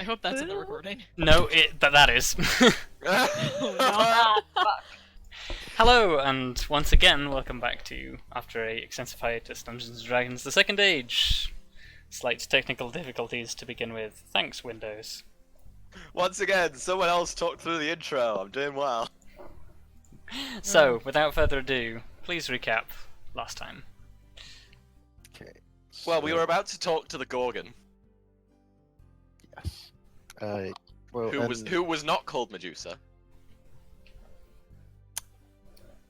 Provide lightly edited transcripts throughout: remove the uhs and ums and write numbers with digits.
I hope that's in the recording. No, that is. Oh no. Fuck. Hello, and once again, welcome back to, after a extensive hiatus, Dungeons & Dragons The Second Age. Slight technical difficulties to begin with. Thanks, Windows. Once again, someone else talked through the intro. I'm doing well. So, without further ado, please recap last time. Okay. Well, we were about to talk to the Gorgon, Yes. Well, who was not called Medusa.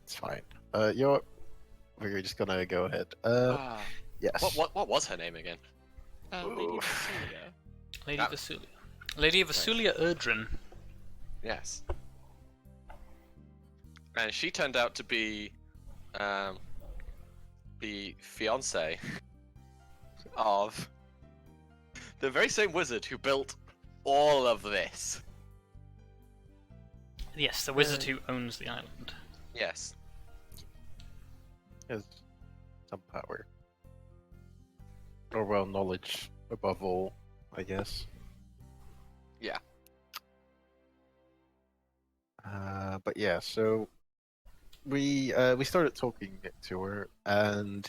It's fine. We're just gonna go ahead. Yes. What was her name again? Lady Vasilia. Lady That- Vasilia. Lady Vasilia Erdrin. Yes. And she turned out to be the fiance of the very same wizard who built all of this. Yes, the wizard who owns the island. Yes. Has some power. Or well, knowledge above all, I guess. Yeah. But yeah, so we started talking to her, and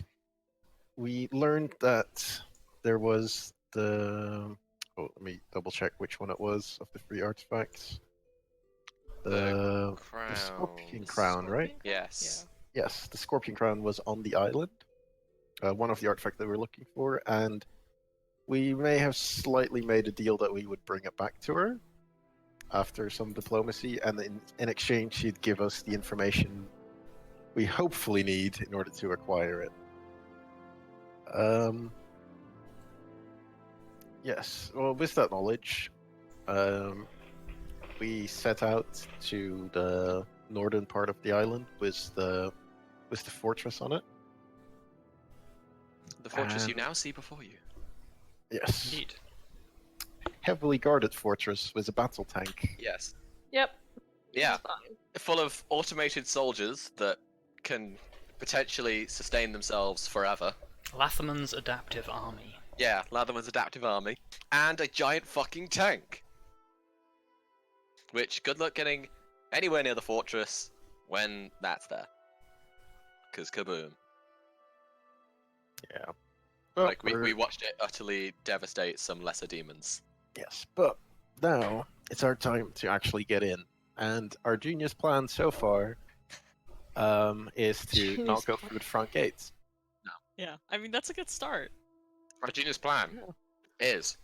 we learned that there was the. Oh, let me double check which one it was of the three artifacts. The Scorpion Crown, right? Yes. Yes, the Scorpion Crown was on the island. One of the artifacts that we were looking for, and we may have slightly made a deal that we would bring it back to her after some diplomacy, and in exchange she'd give us the information we hopefully need in order to acquire it. Yes, well, with that knowledge, we set out to the northern part of the island with the fortress on it. The fortress you And- now see before you. Yes, Indeed. heavily guarded fortress with a battle tank. Yes. Yep. Yeah. It's fine. Full of automated soldiers that can potentially sustain themselves forever. Lathermann's adaptive army. Yeah, Lathermann's adaptive army. And a giant fucking tank. Which, good luck getting anywhere near the fortress when that's there. Because kaboom. Yeah. Like, we watched it utterly devastate some lesser demons. Yes, but now it's our time to actually get in. And our genius plan so far is to not go through the front gates. Yeah, I mean that's a good start. Our genius plan is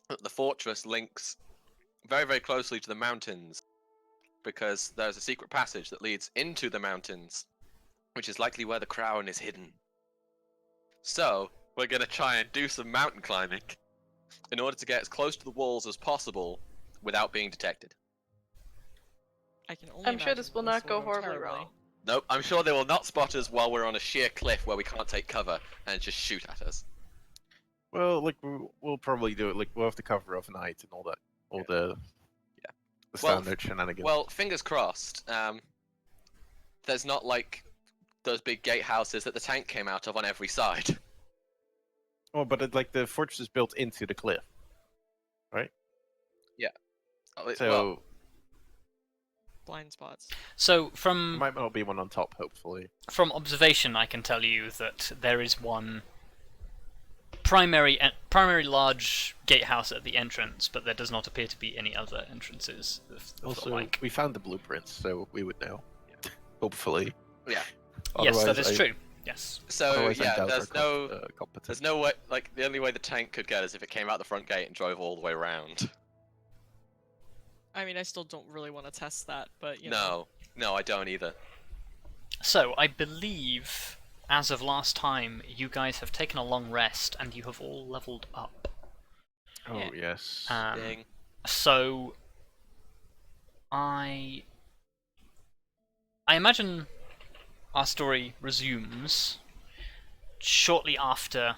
that the fortress links very, very closely to the mountains. Because there's a secret passage that leads into the mountains, which is likely where the crown is hidden. So, we're going to try and do some mountain climbing in order to get as close to the walls as possible without being detected. I can only I'm sure imagine this will not go horribly terribly. wrong. Nope, I'm sure they will not spot us while we're on a sheer cliff where we can't take cover and just shoot at us. Well, like we'll probably do it. Like we'll have to cover overnight and all that, all the Well, standard shenanigans. Well, fingers crossed. There's not like those big gatehouses that the tank came out of on every side. Oh, but like the fortress is built into the cliff, right? So Well, Blind spots. So, there from might not be one on top, hopefully. observation, I can tell you that there is one primary large gatehouse at the entrance, but there does not appear to be any other entrances of the Also, like. we found the blueprints, so we would know. Hopefully. yeah. Yes, that Otherwise, is true. Yes. So Otherwise, I yeah, doubt there's our no competence. way. Like the only way the tank could get is if it came out the front gate and drove all the way around. I mean, I still don't really want to test that, but you know. No, I don't either. So, I believe, as of last time, you guys have taken a long rest and you have all leveled up. Oh Yeah. yes. Ding. So, I imagine our story resumes shortly after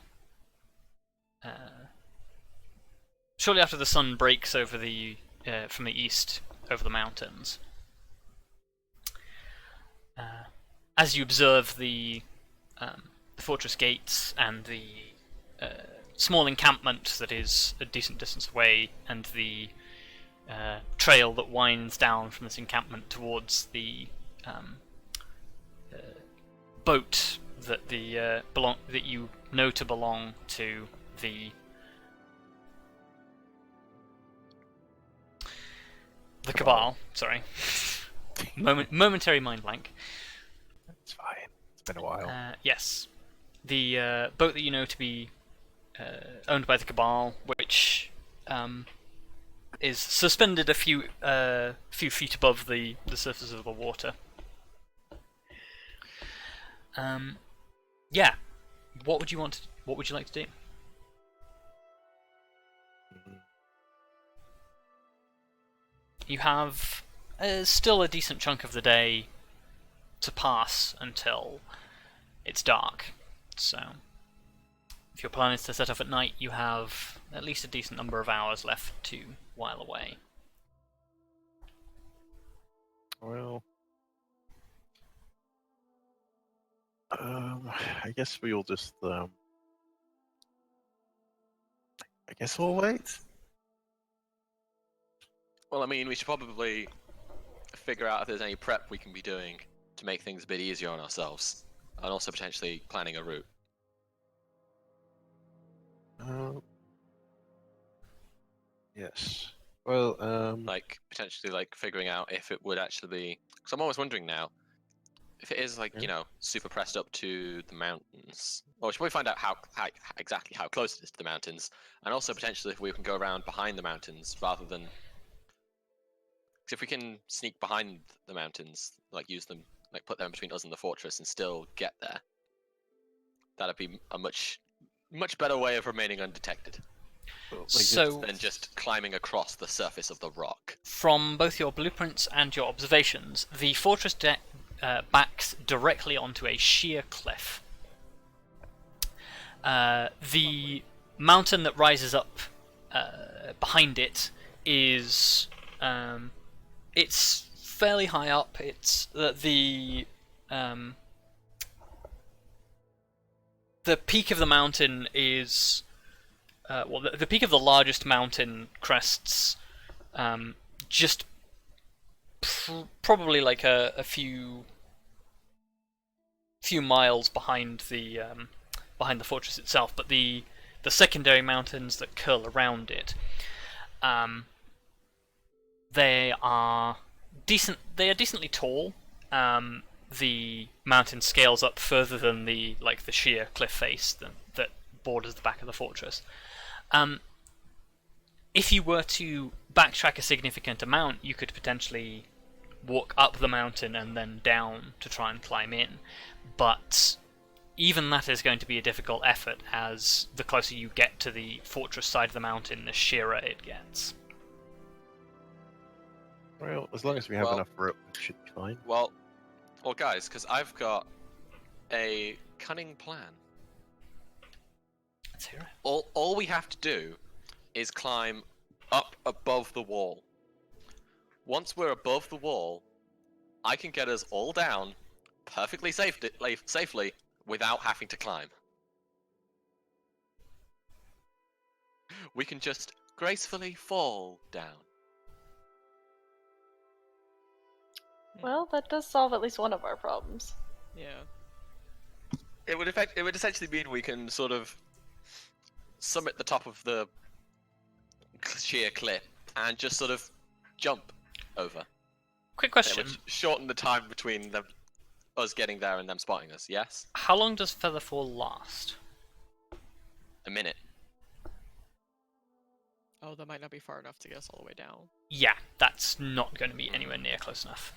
the sun breaks over the from the east over the mountains. As you observe the fortress gates and the small encampment that is a decent distance away, and the trail that winds down from this encampment towards the boat that that you know to belong to the Cabal. Sorry, momentary mind blank. It's fine. It's been a while. Yes, the boat that you know to be owned by the Cabal, which is suspended a few feet above the surface of the water. Yeah. What would you like to do? You have still a decent chunk of the day to pass until it's dark. So, if your plan is to set off at night, you have at least a decent number of hours left to while away. Well, I guess we'll just. I guess we'll wait. Well, I mean, we should probably figure out if there's any prep we can be doing to make things a bit easier on ourselves, and also potentially planning a route. Yes. Well, Like potentially, like figuring out if it would actually be. Because I'm always wondering now, if it is like super pressed up to the mountains. Well, we should probably find out how exactly how close it is to the mountains, and also potentially if we can go around behind the mountains rather than. Because if we can sneak behind the mountains, like use them, like put them between us and the fortress, and still get there, that'd be a much better way of remaining undetected. So, Than just climbing across the surface of the rock. From both your blueprints and your observations, the fortress backs directly onto a sheer cliff. The mountain that rises up behind it is it's fairly high up. It's the peak of the mountain is the peak of the largest mountain crests just probably like a few miles behind the fortress itself, but the secondary mountains that curl around it, they are decently tall. The mountain scales up further than the sheer cliff face that borders the back of the fortress. If you were to backtrack a significant amount, you could potentially walk up the mountain and then down to try and climb in. But even that is going to be a difficult effort, as the closer you get to the fortress side of the mountain, the sheerer it gets. Well, as long as we have enough rope, it should be fine. Well, guys, because I've got a cunning plan. Let's hear it. All we have to do is climb up above the wall. Once we're above the wall, I can get us all down perfectly safely without having to climb. We can just gracefully fall down. Well, that does solve at least one of our problems. Yeah. It would essentially mean we can sort of summit the top of the sheer cliff and just sort of jump over. Quick It question. would shorten the time between us getting there and them spotting us, yes? How long does Featherfall last? A minute. Oh, that might not be far enough to get us all the way down. Yeah, that's not going to be anywhere near close enough.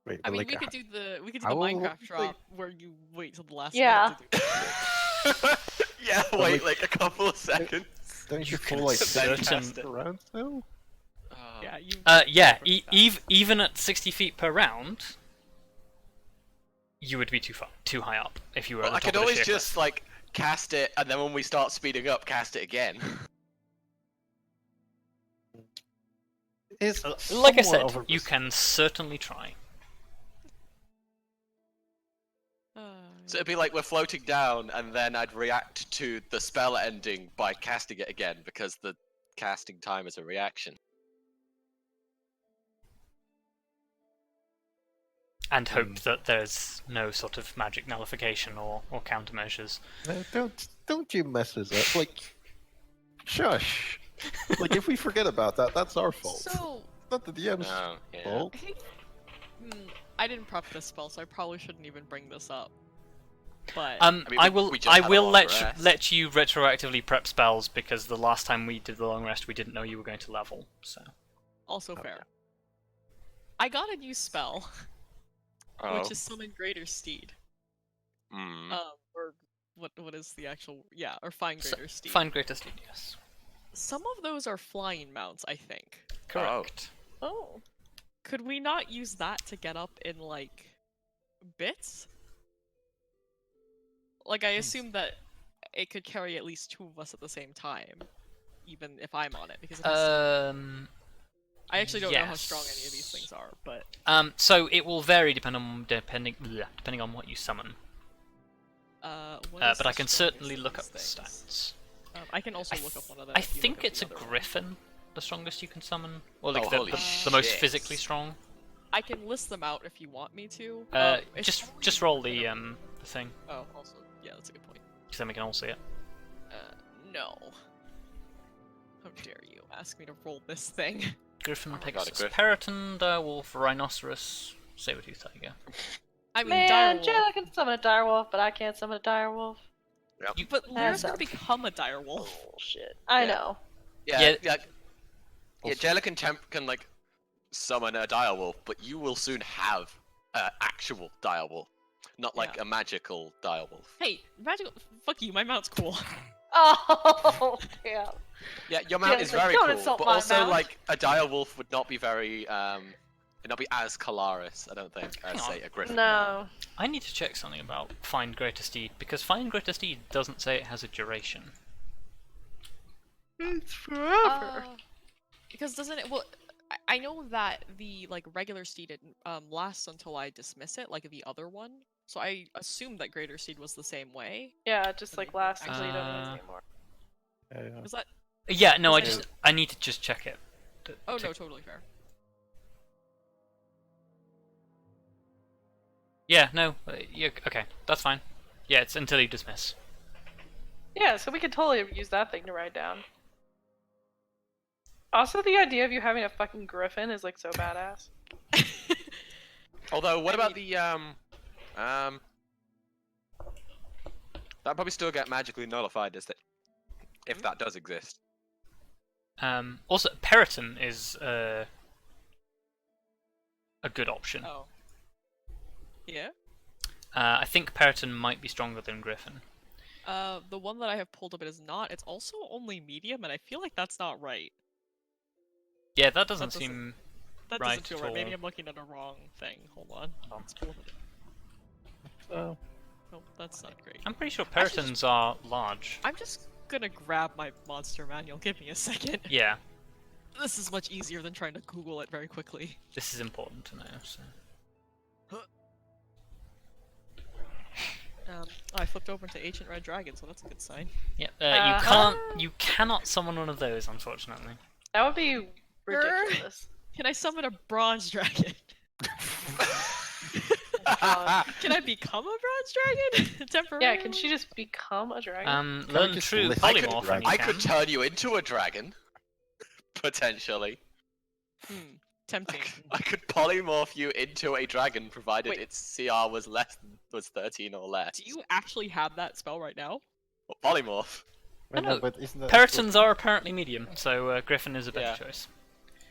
Wait, I but mean, like, we could do the how long Minecraft would drop where you wait till the last Yeah. minute to do it. Yeah, But wait like a couple of seconds. don't you you feel can like certain- certain around though? Yeah, you. Yeah, go pretty fast. even at 60 feet per round, you would be too high up if you were Well, at I the top could of the always sheer just cliff. like cast it, and then when we start speeding up, cast it again. It's Like I somewhat said, of a you risk. can certainly try. Uh, So it'd be like we're floating down, and then I'd react to the spell ending by casting it again, because the casting time is a reaction. And hope that there's no sort of magic nullification or countermeasures. No, don't you mess us up. Like, shush. Like, if we forget about that, that's our fault. So, Not the DM's Oh, yeah. fault. I didn't prep this spell, so I probably shouldn't even bring this up. But mean, I we will just had a long rest. let you retroactively prep spells because the last time we did the long rest we didn't know you were going to level. So also fair. I got a new spell, Oh. which is summon Greater Steed. Or what is the actual? Yeah, or find Greater Steed. Find Greater Steed, yes. Some of those are flying mounts, I think. Correct. Oh. Could we not use that to get up in like bits? Like I assume that it could carry at least 2 of us at the same time, even if I'm on it, because it has I actually don't know how strong any of these things are, but so it will vary depending on what you summon. But I can certainly look up the stats. I can also look up one of them. I think it's a griffin, the strongest you can summon, or like holy the most shit. physically strong. I can list them out if you want me to. Just roll the thing, Oh, also, yeah, that's a good point. because then we can all see it. No. How dare you ask me to roll this thing? Griffin, Pegasus, Griffin. Peryton, Direwolf, Rhinoceros, Saber-tooth Tiger. I mean, Man, direwolf. Jayla can summon a direwolf, but I can't summon a direwolf. But Blair's gonna up. become a direwolf. Bullshit. I know. Yeah, Yeah. Jayla can like summon a direwolf, but you will soon have an actual direwolf, not like Yeah. a magical direwolf. Hey, magical. Fuck you, my mount's cool. Oh, damn. Yeah, your mount Yeah, is like, very don't cool, insult but my also mount. like a direwolf would not be very would not be as Kelariis, I don't think, as Hang say on. a griffin. No. I need to check something about Find Greater Steed, because Find Greater Steed doesn't say it has a duration. It's forever. Because doesn't it? Well, I know that the like regular steed it lasts until I dismiss it, like the other one. So I assumed that Greater Steed was the same way. Yeah, just like last until you don't use it anymore. Yeah. Was that? Yeah, no, Is I need to just check it. Oh no, totally fair. Yeah, no, yeah, okay, that's fine. Yeah, it's until you dismiss. Yeah, so we could totally use that thing to write down. Also, the idea of you having a fucking griffin is like so badass. Although, what about the that'd probably still get magically nullified, does it? If that does exist. Also, Peryton is a good option. Oh. Yeah. I think Peryton might be stronger than Griffin. The one that I have pulled up it is not. It's also only medium, and I feel like that's not right. Yeah, that doesn't doesn't- seem That right doesn't feel at right. Maybe all. I'm looking at a wrong thing. Hold on. Let's pull it. So, Nope, that's not great. I'm pretty sure Actually, Perytons are large. I'm just gonna grab my monster manual. Give me a second. Yeah, This is much easier than trying to Google it very quickly. this is important to know. So. I flipped over to Ancient Red Dragon, so that's a good sign. Yeah, you cannot summon one of those, unfortunately. That would be ridiculous. Can I summon a Bronze Dragon? God. Can I become a Bronze Dragon? Temporarily? Yeah, can she just become a dragon? Learn just true list- polymorph when you I can. could turn you into a dragon, potentially. Tempting. I could polymorph you into a dragon, provided Wait. its CR was 13 or less. Do you actually have that spell right now? What, polymorph? I No, know, but isn't that Perytons are apparently medium, so Griffin is a better Yeah. choice.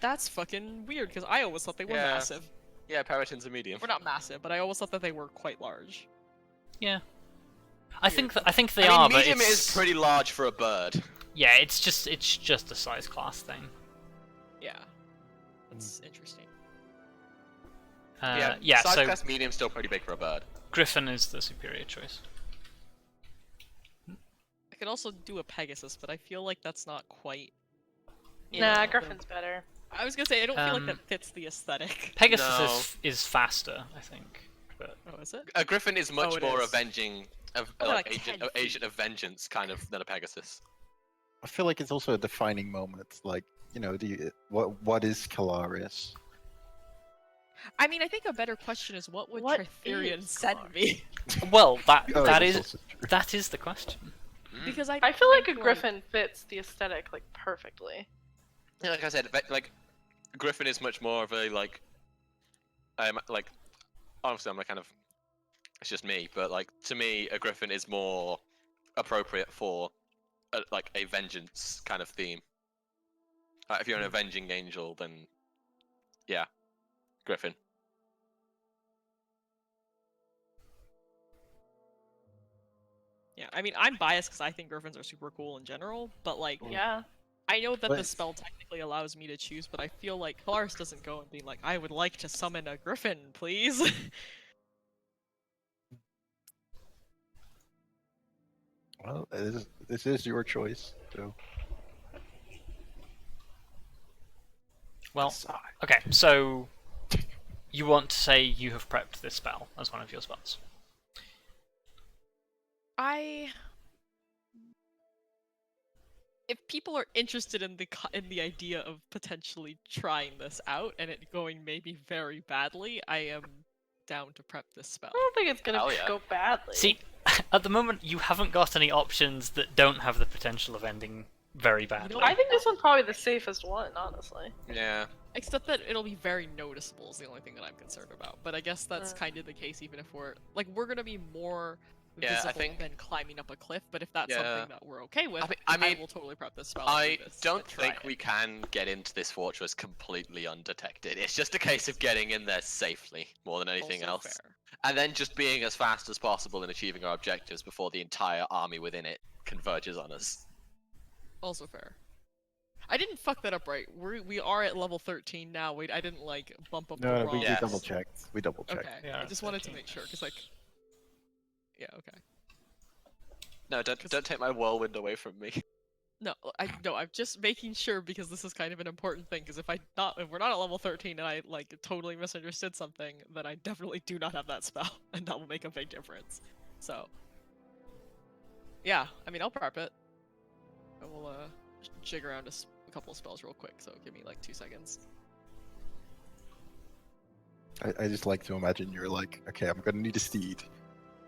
That's fucking weird, because I always thought they were Yeah. massive. Yeah, Peryton's a medium. Or not massive, but I always thought that they were quite large. Yeah. I think they I mean, are, but medium it's is pretty large for a bird. yeah, it's just a size class thing. Yeah. That's interesting. Yeah, size so class medium's still pretty big for a bird. Griffin is the superior choice. I could also do a Pegasus, but I feel like that's not quite... Nah, Griffin's better. I was gonna say, I don't feel like that fits the aesthetic. Pegasus No. is faster, I think. but Oh, is it? A griffin is much it more is. avenging, Only like like 10 agent feet. of vengeance kind of than a Pegasus. I feel like it's also a defining moment. Like, you know, what is Kelariis? I mean, I think a better question is what would What Tritherian is send me? well, that Oh, that that's is also true. that is the question. Because I feel like a think, griffin fits the aesthetic like perfectly. Yeah, like I said, like griffin is much more of a like honestly, I'm like kind of it's just me, but like to me, a griffin is more appropriate for like a vengeance kind of theme. If you're an avenging angel, then yeah, griffin. Yeah, I mean, I'm biased because I think griffins are super cool in general, but like, Yeah. I know that But- the spell technically allows me to choose, but I feel like Kelariis doesn't go and be like, I would like to summon a griffin, please. Well, this is your choice. So. Well, okay, so you want to say you have prepped this spell as one of your spells. If people are interested in the idea of potentially trying this out and it going maybe very badly, I am down to prep this spell. I don't think it's gonna Hell yeah. go badly. See, at the moment you haven't got any options that don't have the potential of ending very badly. I think this one's probably the safest one, honestly. Yeah. Except that it'll be very noticeable is the only thing that I'm concerned about. But I guess that's kind of the case even if we're gonna be more Yeah, I visible think- than climbing up a cliff, but if that's Yeah. something that we're okay with, I mean, will totally prep this spell. I and do this don't and try think it. we can get into this fortress completely undetected. It's just a case of getting in there safely more than anything Also else. fair. And then just being as fast as possible in achieving our objectives before the entire army within it converges on us. Also fair. I didn't fuck that up right. We are at level 13 now. Wait, I didn't like bump up the No, wrong. we Yes. double checked. We double checked. Okay. Yeah, I just wanted to 13. make sure because like. Yeah. Okay. No, don't take my whirlwind away from me. No, I'm just making sure because this is kind of an important thing. Because if we're not at level 13 and I like totally misunderstood something, then I definitely do not have that spell, and that will make a big difference. So, yeah, I mean I'll prep it. I will jig around a couple of spells real quick. So give me like 2 seconds. I just like to imagine you're like, okay, I'm gonna need a steed.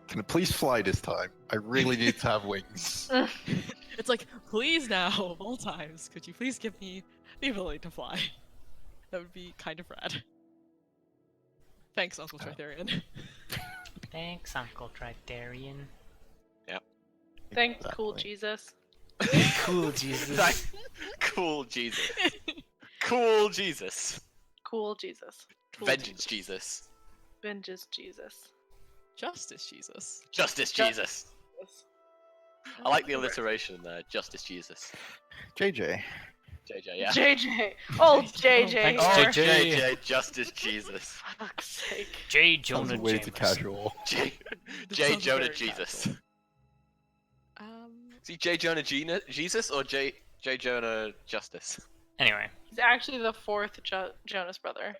Can it please fly this time? I really need to have wings. It's like, please now, of all times, could you please give me the ability to fly? That would be kind of rad. Thanks, Uncle Tritherian. Thanks, Uncle Tritherian. Thanks, cool Exactly. Jesus. Cool, Jesus. Cool Jesus. Cool Jesus. Cool Jesus. Cool Vengeance Jesus. Vengeance Jesus. Justice, Jesus. Justice Ju- Jesus. I like the alliteration there. Justice Jesus. JJ. JJ, yeah. JJ. Oh, JJ. Thanks, Oh, here. JJ. JJ, Justice Jesus. Fuck's sake. J. Sounds Jonah way too Jameson. casual. J. This J. sounds Jonah very Jesus. casual. See, J. Jonah Jesus or J. Jonah Justice? Anyway, He's actually the fourth Jonas brother.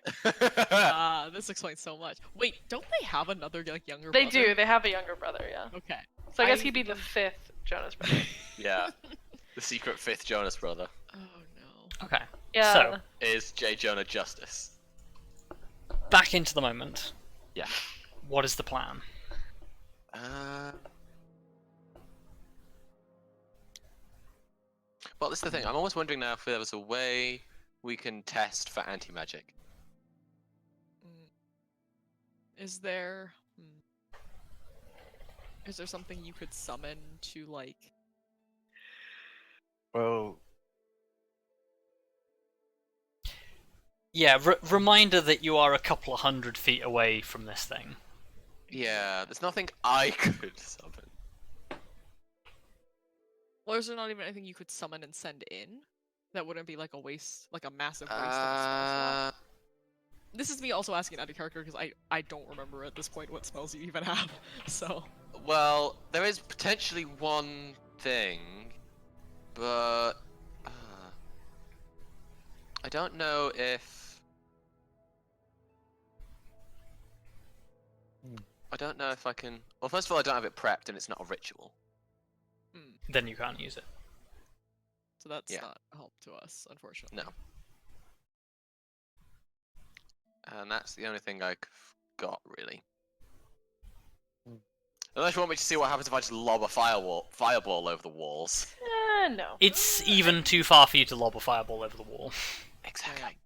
This explains so much. Wait, don't they have another like younger They brother? do. They have a younger brother, yeah. Okay. So I guess I- he'd be the fifth Jonas brother. Yeah. The secret fifth Jonas brother Oh no. okay. Yeah. So, is J. Jonah Justice. back into the moment. Yeah. What is the plan? Well, this is the thing. I'm almost wondering now if there was a way we can test for anti-magic. Is there? Is there something you could summon to like? Well, Yeah, reminder that you are a couple of 100 feet away from this thing. Yeah, there's nothing I could summon. Well, is there not even anything you could summon and send in? That wouldn't be like a waste, like a massive waste of a spell slot. This is me also asking out of character because I don't remember at this point what spells you even have. So. Well, there is potentially one thing, but I don't know if I don't know if I can. Well, first of all, I don't have it prepped, and it's not a ritual. Hmm. Then you can't use it. So that's Yeah. not a help to us, unfortunately. No. And that's the only thing I've got, really. Unless you want me to see what happens if I just lob a fireball over the walls. No. It's even too far for you to lob a fireball over the wall. Exactly.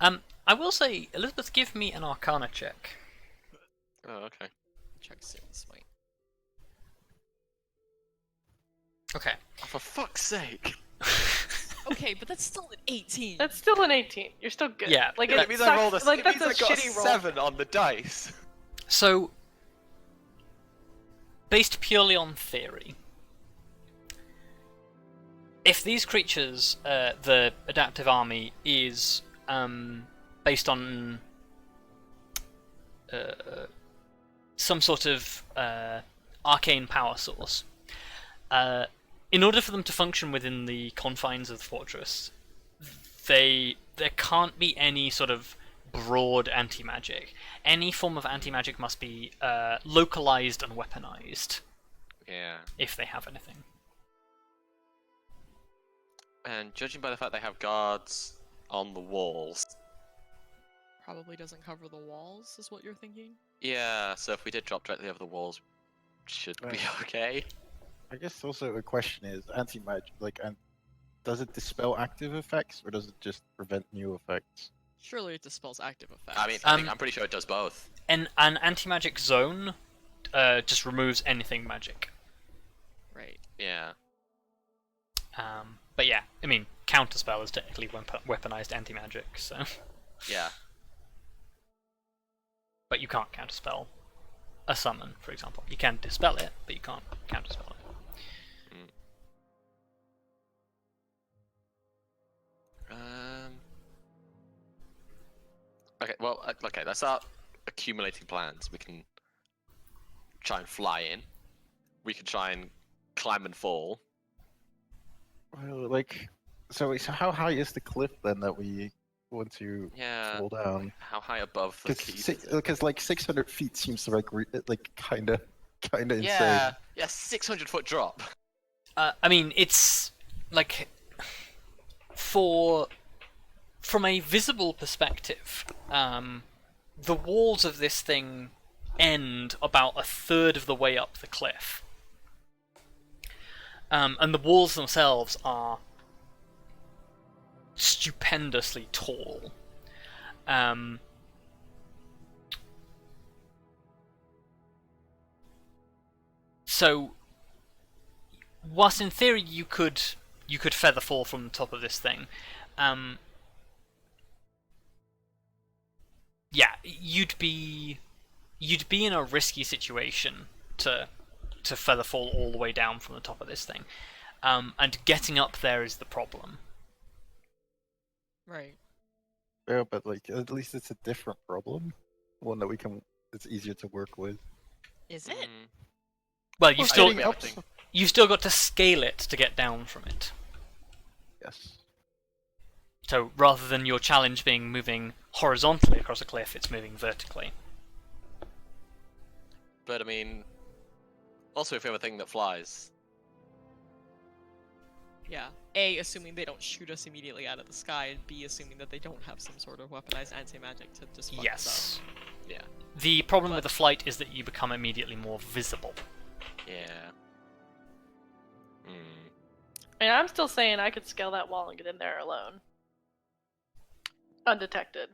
I will say, Elizabeth, give me an Arcana check. Oh, okay. Check soon, smite. Okay. Oh, for fuck's sake! Okay, but that's still an 18. That's still an 18. You're still good. Yeah, Like That it means I rolled a. sucks. Like it that's means a I got shitty a roll. 7 on the dice. So, based purely on theory, if these creatures, the adaptive army, is based on some sort of arcane power source, in order for them to function within the confines of the fortress, there can't be any sort of broad anti-magic. Any form of anti-magic must be localized and weaponized, Yeah. if they have anything. And judging by the fact they have guards on the walls. Probably doesn't cover the walls, is what you're thinking? Yeah, so if we did drop directly over the walls, should be Right. okay. I guess also a question is anti-magic, does it dispel active effects or does it just prevent new effects? Surely it dispels active effects. I mean, I'm pretty sure it does both. An anti-magic zone just removes anything magic. Right. Yeah. But yeah, I mean, counterspell is technically weaponized anti-magic, so. Yeah. But you can't counterspell a summon, for example. You can dispel it, but you can't counterspell it. Okay, well, okay, let's start accumulating plans. We can try and fly in. We can try and climb and fall. Well, so how high is the cliff then that we want to Yeah. fall down? How high above the keys? Because 600 feet seems kind of insane. Yeah, 600-foot drop. I mean, it's like from a visible perspective, the walls of this thing end about a third of the way up the cliff, and the walls themselves are stupendously tall. So, whilst in theory you could feather fall from the top of this thing, yeah, you'd be in a risky situation to feather fall all the way down from the top of this thing, and getting up there is the problem. Right. Yeah, but at least it's a different problem, one that it's easier to work with. Is it? Well, Well, you've still got to scale it to get down from it. Yes. So rather than your challenge being moving horizontally across a cliff, it's moving vertically. But I mean, also if we have a thing that flies. Yeah. A, assuming they don't shoot us immediately out of the sky, and B, assuming that they don't have some sort of weaponized anti-magic to just fuck us Yes. up. Yeah. The problem with the flight is that you become immediately more visible. Yeah. And I'm still saying I could scale that wall and get in there alone. Undetected.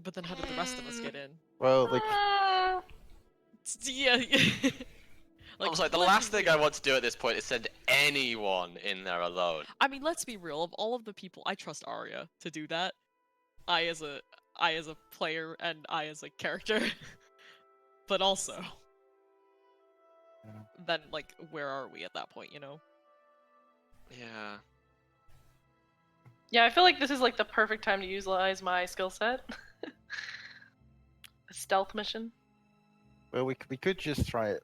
But then how did the rest of us get in? Well, Yeah. I was like, the last thing I want to do at this point is send anyone in there alone. I mean, let's be real. Of all of the people, I trust Arya to do that. I as a player and I as a character. But also, then where are we at that point? You know? Yeah. Yeah, I feel like this is the perfect time to utilize my skill set. A stealth mission. well, we could just try it.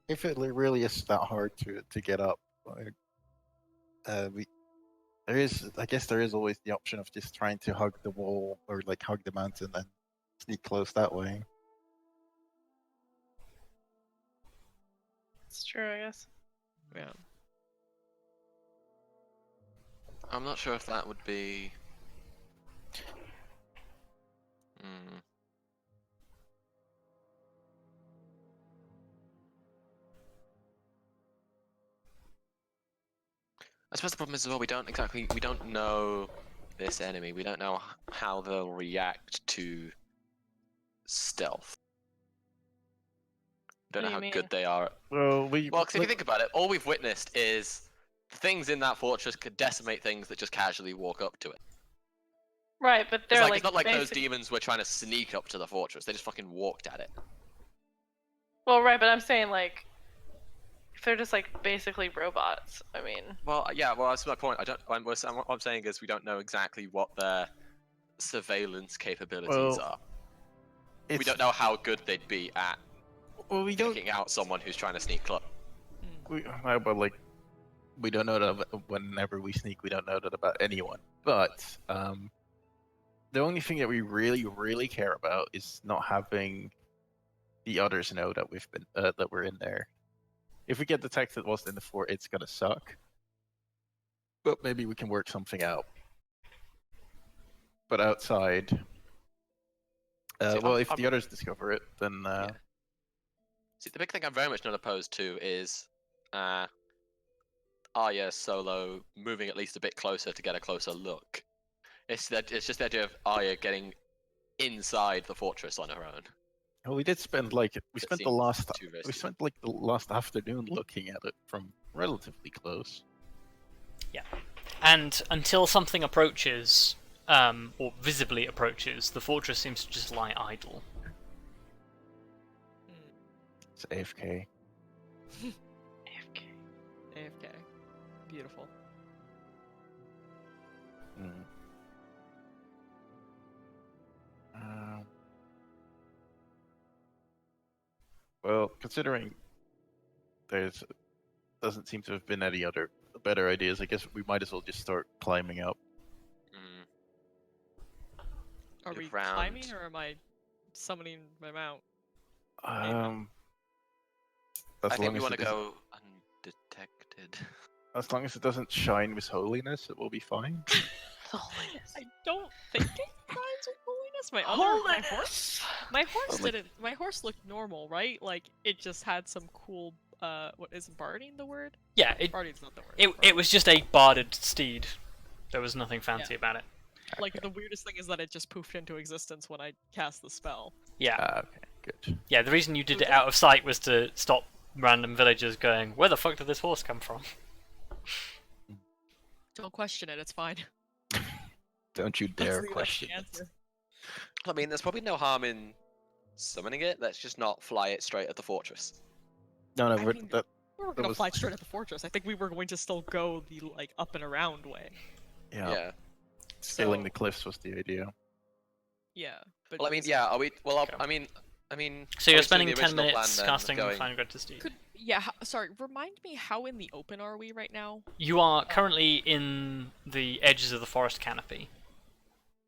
If it really is that hard to get up, I guess there is always the option of just trying to hug the wall or hug the mountain and sneak close that way. It's true, I guess. Yeah. I'm not sure if that would be. Hmm. I suppose the problem is as well we don't know this enemy. We don't know how they'll react to stealth. We don't What know do you how good mean? they are. Well, Well, because if you think about it, all we've witnessed is things in that fortress could decimate things that just casually walk up to it. Right, but they're It's not like those basic- demons were trying to sneak up to the fortress. They just fucking walked at it. Well, right, but I'm saying like, if they're just like basically robots. I mean, Well, yeah. Well, that's my point. What I'm saying is we don't know exactly what their surveillance capabilities are. We don't know how good they'd be at Well, we don't. picking out someone who's trying to sneak up. But like, we don't know that whenever we sneak, we don't know that about anyone. But the only thing that we really, really care about is not having the others know that we've been that we're in there. If we get detected whilst in the fort, it's gonna suck. But maybe we can work something out. But outside, See, well, I'm- if I'm- the others discover it, then Yeah. See, the big thing I'm very much not opposed to is Arya solo moving at least a bit closer to get a closer look. It's just the idea of Arya getting inside the fortress on her own. well, we did spend like It we spent the seems last too we risky. spent like the last afternoon looking at it from relatively close. And until something approaches, or visibly approaches, the fortress seems to just lie idle. It's AFK. AFK. AFK. Beautiful. Mm. Well, considering there's doesn't seem to have been any other better ideas, I guess we might as well just start climbing up. Mm. Are we Move round. climbing or am I summoning my mount? As I think long we as want it to isn't- go undetected. as long as it doesn't shine with holiness, it will be fine. Holiness. I don't think it rhymes with holiness. My horse Like- didn't. My horse looked normal, right? Like it just had some cool. What is barding the word? Yeah, Barding's not the word. it was just a barded steed. There was nothing fancy about it. Like the weirdest thing is that it just poofed into existence when I cast the spell. Yeah, Okay, good. yeah. The reason you did it out of sight was to stop random villagers going, "Where the fuck did this horse come from?" Don't question it. It's fine. Don't you That's dare the question it. answer. I mean, there's probably no harm in summoning it. Let's just not fly it straight at the fortress. No, I we're, mean, that We were That gonna was- fly straight at the fortress. I think we were going to still go the like up and around way. yeah, scaling So- the cliffs was the idea. Yeah. But Well, I mean, this- yeah. Are we? Well, Okay. I mean. So are you're we doing spending the 10 original plan minutes then, casting going... Fine Grid to Steed. Could yeah. Sorry. Remind me how in the open are we right now? You are currently in the edges of the forest canopy.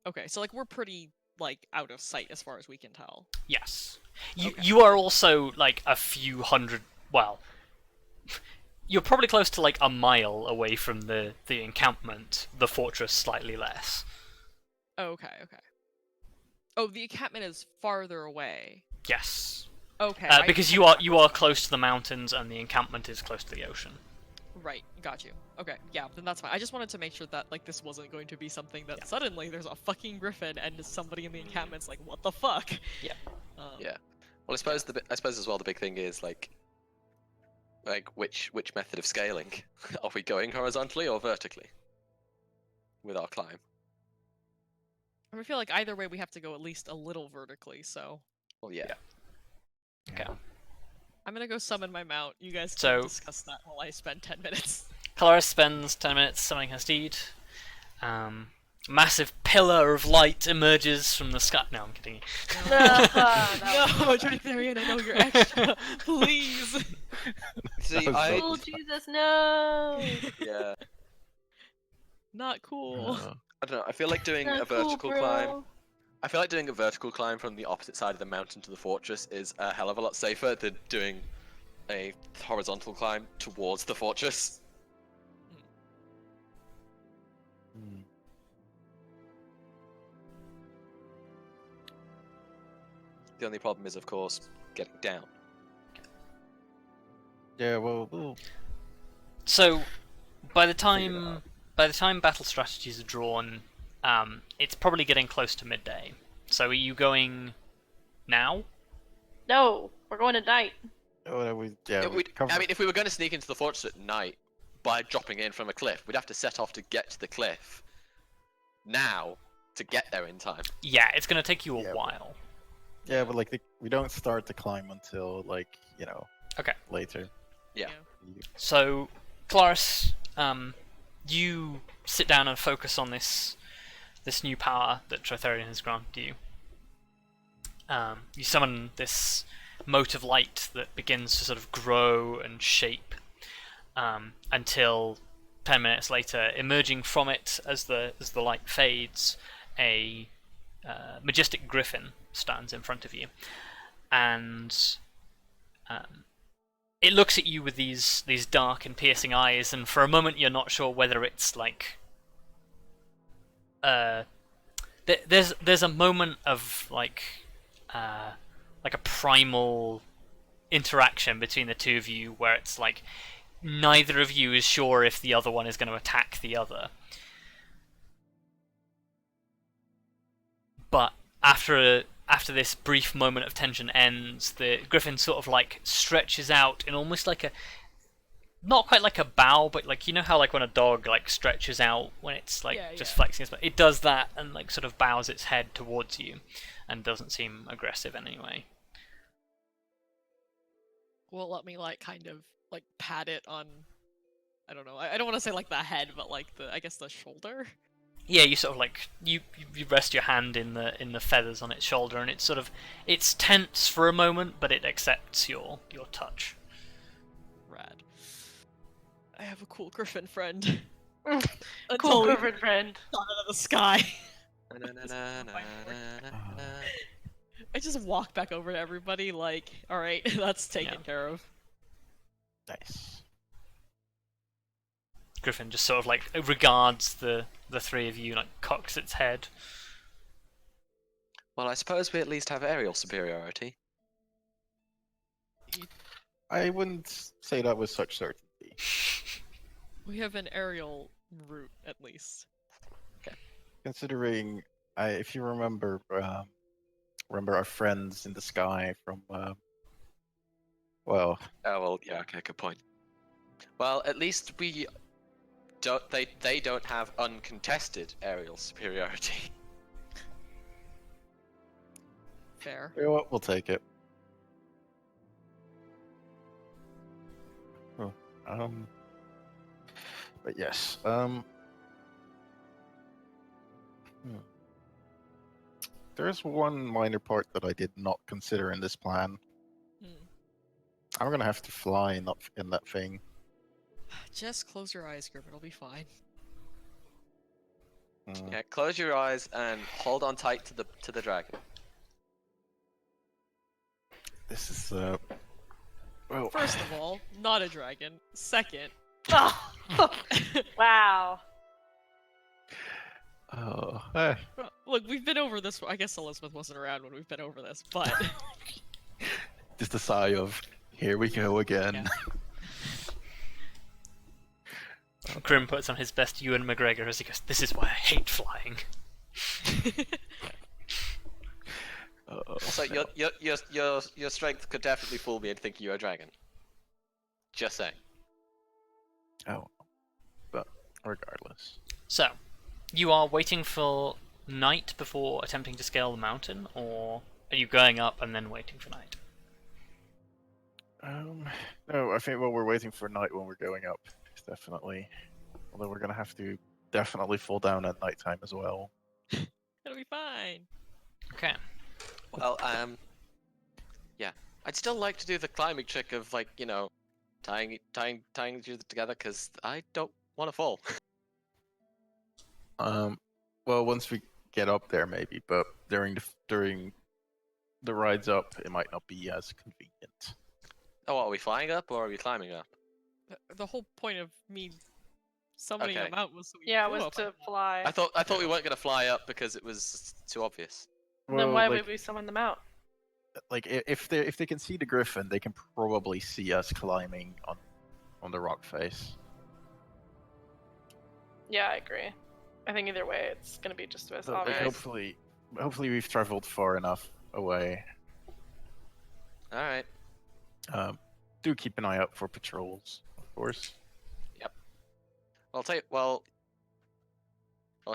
Okay, so like we're pretty like out of sight as far as we can tell. Yes. You Okay. you are also like a few hundred. Well, you're probably close to like a mile away from the encampment. The fortress slightly less. Oh, okay. Okay. Oh, the encampment is farther away. Yes. Okay. Because you are close to the mountains and the encampment is close to the ocean. Right. Got you. Okay. Yeah. Then that's fine. I just wanted to make sure that like this wasn't going to be something that Yeah. suddenly there's a fucking griffin and somebody in the encampment's like, what the fuck? Yeah. Yeah. Well, I suppose I suppose as well the big thing is like which method of scaling? Are we going horizontally or vertically with our climb? I feel like either way we have to go at least a little vertically. So Well, yeah. Okay. I'm gonna go summon my mount. You guys can So- discuss that while I spend 10 minutes. Kelariis spends 10 minutes summoning her steed. Massive pillar of light emerges from the sky. No, I'm kidding. No, Draktharian, I know you're extra. Please. See, was I Oh Jesus, no! yeah. Not cool. I don't know. I feel like doing a Not cool, vertical climb. bro. I feel like doing a vertical climb from the opposite side of the mountain to the fortress is a hell of a lot safer than doing a horizontal climb towards the fortress. Hmm. The only problem is, of course, getting down. Yeah, well, we'll So, by the figure it time out. battle strategies are drawn, it's probably getting close to midday. So, are you going now? No, we're going tonight. Oh, yeah, we cover. I mean, if we were going to sneak into the fortress at night by dropping in from a cliff, we'd have to set off to get to the cliff now to get there in time. Yeah, it's going to take you a Yeah, while. yeah, but like we don't start the climb until like Okay. later. Yeah. So, Kelariis, you sit down and focus on this new power that Tritherian has granted you. You summon this mote of light that begins to sort of grow and shape until 10 minutes later, emerging from it as the light fades, a majestic griffin stands in front of you, and it looks at you with these dark and piercing eyes, and for a moment you're not sure whether it's like there's a moment of like a primal interaction between the two of you where it's like neither of you is sure if the other one is going to attack the other. But after this brief moment of tension ends, the griffin sort of like stretches out in almost like a, not quite like a bow, but like, you know how like when a dog like stretches out when it's like just Yeah. flexing its butt, it does that and like sort of bows its head towards you and doesn't seem aggressive in any way. Will let me like kind of like pat it on, I don't know. I don't want to say like the head, but like I guess the shoulder. Yeah, you sort of like you rest your hand in the feathers on its shoulder, and it's tense for a moment, but it accepts your touch. Rad. I have a cool griffin friend. Cool Until we griffin friend. shot out of the sky. I just walk back over to everybody like, all right, that's taken care of. Nice. Griffin just sort of like regards the three of you, like cocks its head. Well, I suppose we at least have aerial superiority. I wouldn't say that with such certainty. We have an aerial route at least. Considering, if you remember our friends in the sky from, well, Oh well, yeah, okay, good point. Well, at least we don't. They don't have uncontested aerial superiority. Fair. you know what, we'll take it. Oh, but yes, there's one minor part that I did not consider in this plan. Hmm. I'm gonna have to fly in that thing. Just close your eyes, Griffin. It'll be fine. Yeah, close your eyes and hold on tight to the dragon. This is well. First of all, not a dragon. Second, Oh. Wow. Oh, look, we've been over this. I guess Elizabeth wasn't around when we've been over this, but just a sigh of here we go again. Grim puts on his best Ewan McGregor as he goes, "This is why I hate flying." Also, your strength could definitely fool me into thinking you're a dragon. Just saying. Oh, but regardless. So, you are waiting for night before attempting to scale the mountain, or are you going up and then waiting for night? No, I think we're waiting for night when we're going up. Definitely. Although we're gonna have to definitely fall down at nighttime as well. it'll be fine. Okay. Well, yeah, I'd still like to do the climbing trick of like, you know, tying you together because I don't want to fall. Well, once we get up there, maybe, but during the rides up, it might not be as convenient. Oh, are we flying up or are we climbing up? The whole point of me summoning Okay. them out was so we Yeah, it flew was up. to fly. I thought we weren't gonna fly up because it was too obvious. Then Well, why like, would we summon them out? like if they can see the griffin, they can probably see us climbing on the rock face. Yeah, I agree. I think either way, it's gonna be just as But, like, obvious. hopefully we've traveled far enough away. All right. Do keep an eye out for patrols, of course. Well, I'll tell you. Well,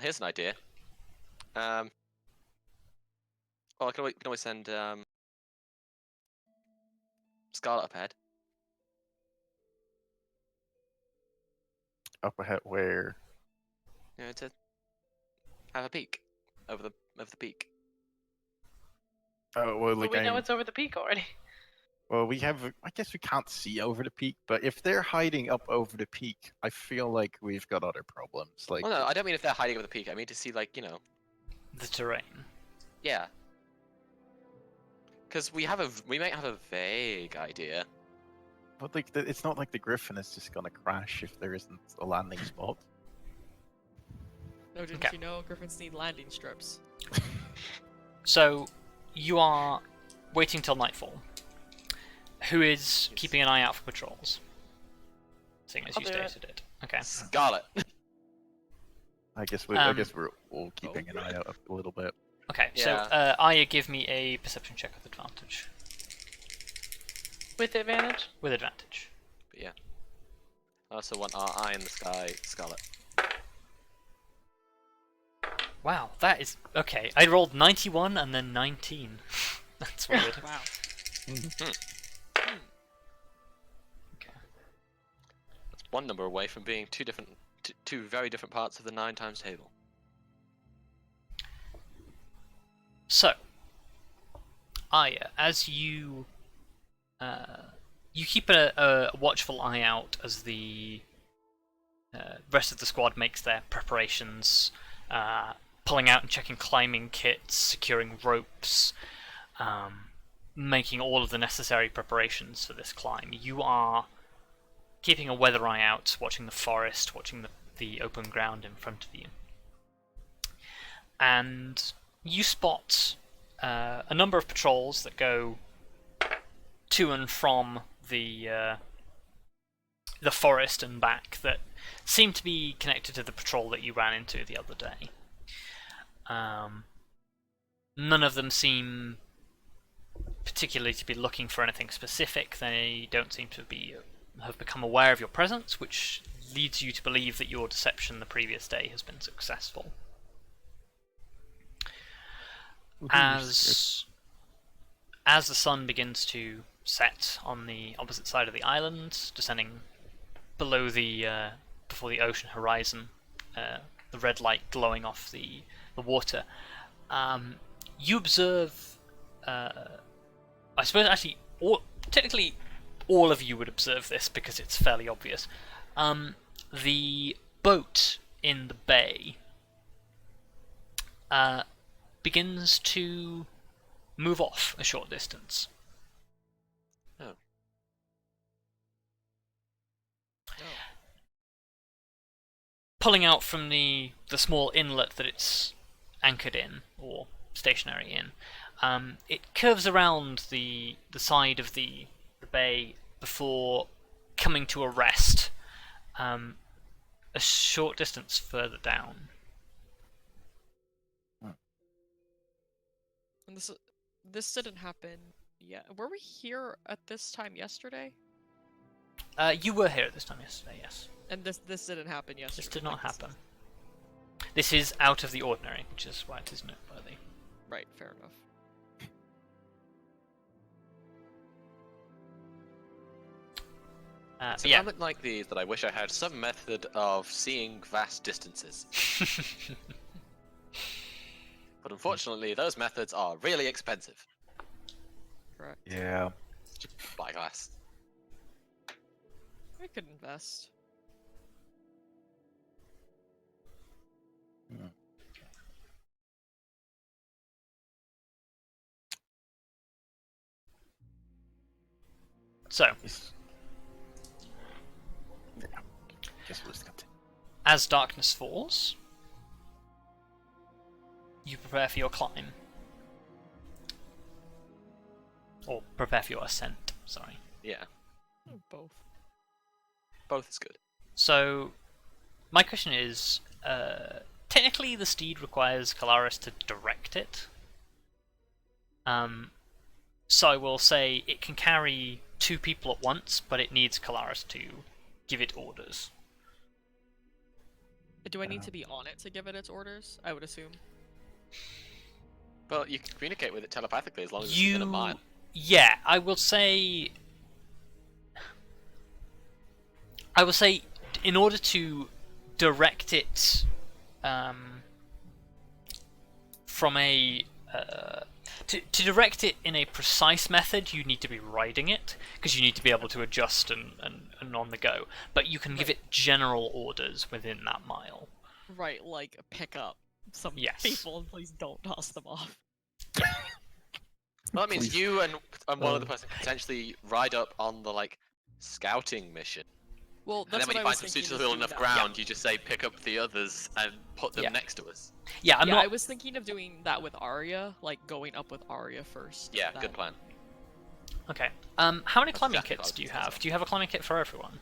here's an idea. Well, I can always send Scarlet up ahead. Up ahead where? You know, to have a peek over the peak. Oh well, But like we know it's over the peak already. well, we have. I guess we can't see over the peak, but if they're hiding up over the peak, I feel like we've got other problems. Like, Well, no, I don't mean if they're hiding over the peak. I mean to see, like, you know, The terrain. yeah. Because we might have a vague idea. but like, it's not like the griffin is just gonna crash if there isn't a landing spot. No, didn't Okay. you know griffins need landing strips? So, you are waiting till nightfall. Who is keeping an eye out for patrols? Seeing as I'll you do it. stated it. Okay. Scarlet. I guess we're all keeping an eye out a little bit. Okay, Yeah. so Arya, give me a perception check with advantage. With advantage? With advantage. But yeah. I also want our eye in the sky, Scarlet. Wow, that is... Okay, I rolled 91 and then 19. That's weird. Wow. Okay. That's one number away from being two very different parts of the 9 times table. So, Arya, as you keep a watchful eye out as the rest of the squad makes their preparations, pulling out and checking climbing kits, securing ropes, making all of the necessary preparations for this climb. You are keeping a weather eye out, watching the forest, watching the open ground in front of you. And you spot a number of patrols that go to and from the forest and back that seem to be connected to the patrol that you ran into the other day. None of them seem particularly to be looking for anything specific. They don't seem to have become aware of your presence, which leads you to believe that your deception the previous day has been successful. As the sun begins to set on the opposite side of the island, descending below before the ocean horizon, the red light glowing off the water, you observe. I suppose actually, technically, all of you would observe this because it's fairly obvious. The boat in the bay begins to move off a short distance. Oh. Pulling out from the small inlet that it's anchored in, or stationary in, it curves around the side of the bay before coming to a rest a short distance further down. And this didn't happen yet. Were we here at this time yesterday? You were here at this time yesterday, yes. And this didn't happen yesterday. This did not like, happen. This is out of the ordinary, which is why it is noteworthy. Right, fair enough. It's a yeah. moment like these that I wish I had some method of seeing vast distances. But unfortunately, those methods are really expensive. Correct. Yeah. Spyglass. We could invest. So, Yes. Yeah. Just let's continue. as darkness falls, you prepare for your climb. Or prepare for your ascent, sorry. Yeah, Both. both is good. So, my question is, technically the steed requires Kelariis to direct it. So I will say it can carry 2 people at once, but it needs Kelariis to give it orders. Do I need to be on it to give it its orders? I would assume. Well, you can communicate with it telepathically as long as it's within a mile. Yeah, I will say in order to direct it from a to direct it in a precise method, you need to be riding it, because you need to be able to adjust and on the go. But you can give it general orders within that mile. Right, like pick up some Yes. people and please don't toss them off. Well, that means Please. you and one other person can potentially ride up on the scouting mission. Well, And that's then when what you I find was some thinking. suitable enough ground, you just say pick up the others and put them Yeah. next to us. Yeah, I'm not. I was thinking of doing that with Arya, like going up with Arya first. Yeah, then- good plan. Okay. How many That's climbing exactly what I kits was do you thinking as have? well. Do you have a climbing kit for everyone?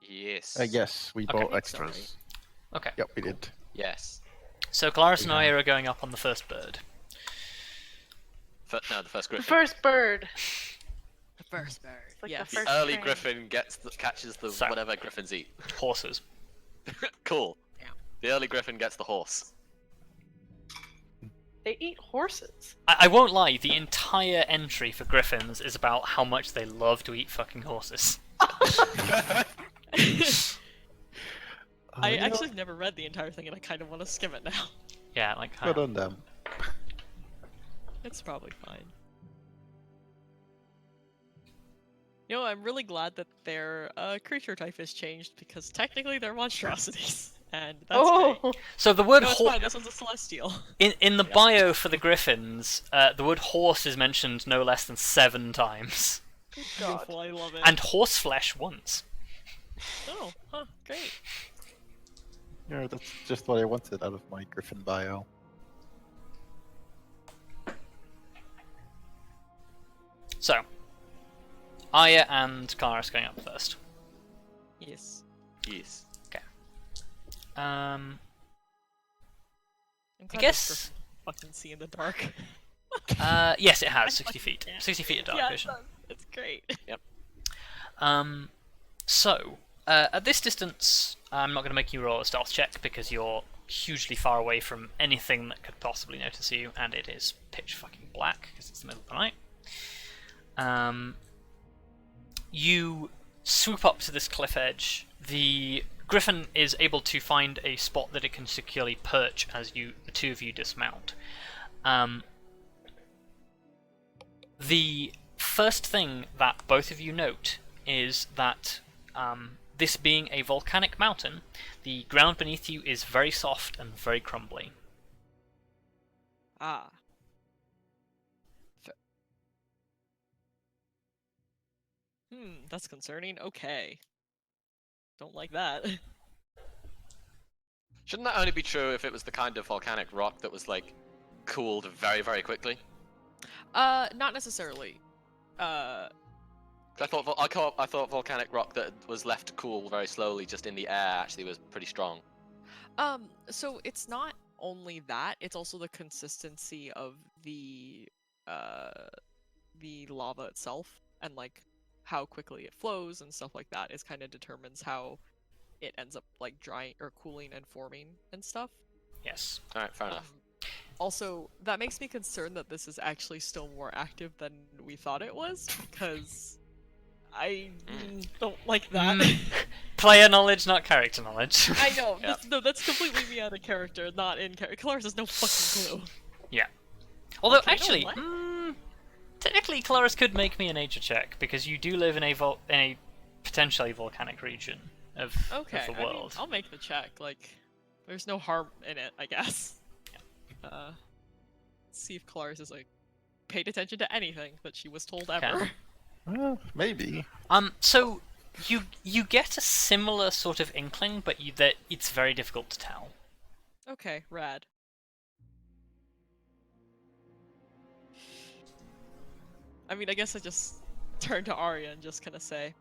Yes. Yes, we Okay. bought think so, extras. Okay. Yep, we did. Yes. So Kelariis and Yeah. Arya are going up on the first bird. No, the first The griffin. first bird. The first bird. like the Yes. The first early train. griffin catches the So- whatever griffins eat. Horses. Cool. Yeah. The early griffin gets the horse. They eat horses. I won't lie, the entire entry for griffins is about how much they love to eat fucking horses. I You know, actually have never read the entire thing and I kind of want to skim it now. Yeah, like good on them. It's probably fine. You know, I'm really glad that their creature type has changed because technically they're monstrosities, and that's Oh, great. So the word No, it's horse fine. This one's a celestial. in the Yeah. bio for the griffins, the word horse is mentioned no less than 7 times, God. Beautiful. I love it. and horse flesh once. Oh, huh, great. Yeah, that's just what I wanted out of my Griffin bio. So, Arya and Kelariis going up first. Yes. Yes. I'm I glad guess. this griffin fucking see in the dark. Yes, it has 60 feet. Yeah. 60 feet of dark Yeah, vision. it's great. So, at this distance, I'm not going to make you roll a stealth check because you're hugely far away from anything that could possibly notice you, and it is pitch fucking black because it's the middle of the night. You swoop up to this cliff edge. The griffin is able to find a spot that it can securely perch as the 2 of you dismount. The first thing that both of you note is that this being a volcanic mountain, the ground beneath you is very soft and very crumbly. Ah. That's concerning. Okay. Don't like that. Shouldn't that only be true if it was the kind of volcanic rock that was cooled very, very quickly? Not necessarily. 'Cause I thought volcanic rock that was left to cool very slowly just in the air actually was pretty strong. So it's not only that, it's also the consistency of the lava itself and how quickly it flows and stuff like that is kind of determines how it ends up drying or cooling and forming and stuff. Yes. Alright, fair enough. Also, that makes me concerned that this is actually still more active than we thought it was because I don't like that. Player knowledge, not character knowledge. I know. Yeah. That's completely me out of character, not in character. Kelariis has no fucking clue. Although, Okay, no, actually, what? technically, Kelariis could make me a nature check because you do live in a potentially volcanic region of Okay, the I mean, world. I'll make the check. There's no harm in it, I guess. See if Kelariis is paid attention to anything that she was told ever. Well, maybe. So you get a similar sort of inkling, but that it's very difficult to tell. Okay, rad. I mean, I guess I just turn to Arya and just kind of say,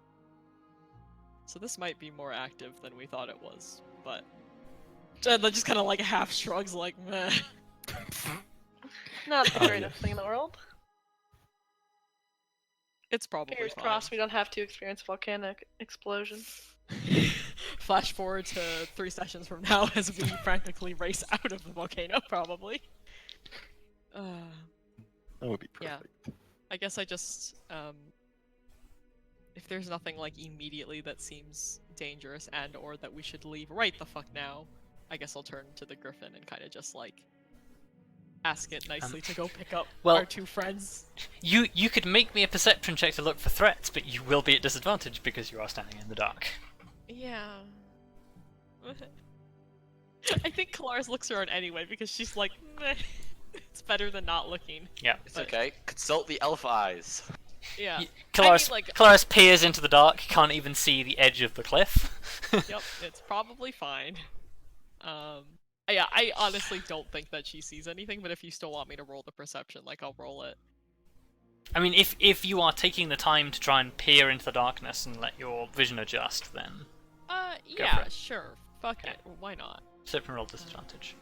so this might be more active than we thought it was, but... And then just kind of like half shrugs like, meh. Not the Oh, greatest thing in the world. It's probably Fingers fine. crossed we don't have to experience a volcanic explosion. Flash forward to 3 sessions from now as we frantically race out of the volcano, probably. That would be Yeah. perfect. I guess I just, if there's nothing like immediately that seems dangerous and or that we should leave right the fuck now, I guess I'll turn to the Griffin and kind of just like ask it nicely to go pick up well, our 2 friends. You could make me a perception check to look for threats, but you will be at disadvantage because you are standing in the dark. Yeah. I think Kelariis looks around anyway because she's like, meh. It's better than not looking. Yeah. It's okay. Consult the elf eyes. Yeah. Kelariis, like- Kelariis peers into the dark, can't even see the edge of the cliff. Yep, it's probably fine. Yeah, I honestly don't think that she sees anything, but if you still want me to roll the perception, like, I'll roll it. I mean, if you are taking the time to try and peer into the darkness and let your vision adjust, then Yeah, it. sure. Fuck Okay. it. Why not? slip and roll disadvantage.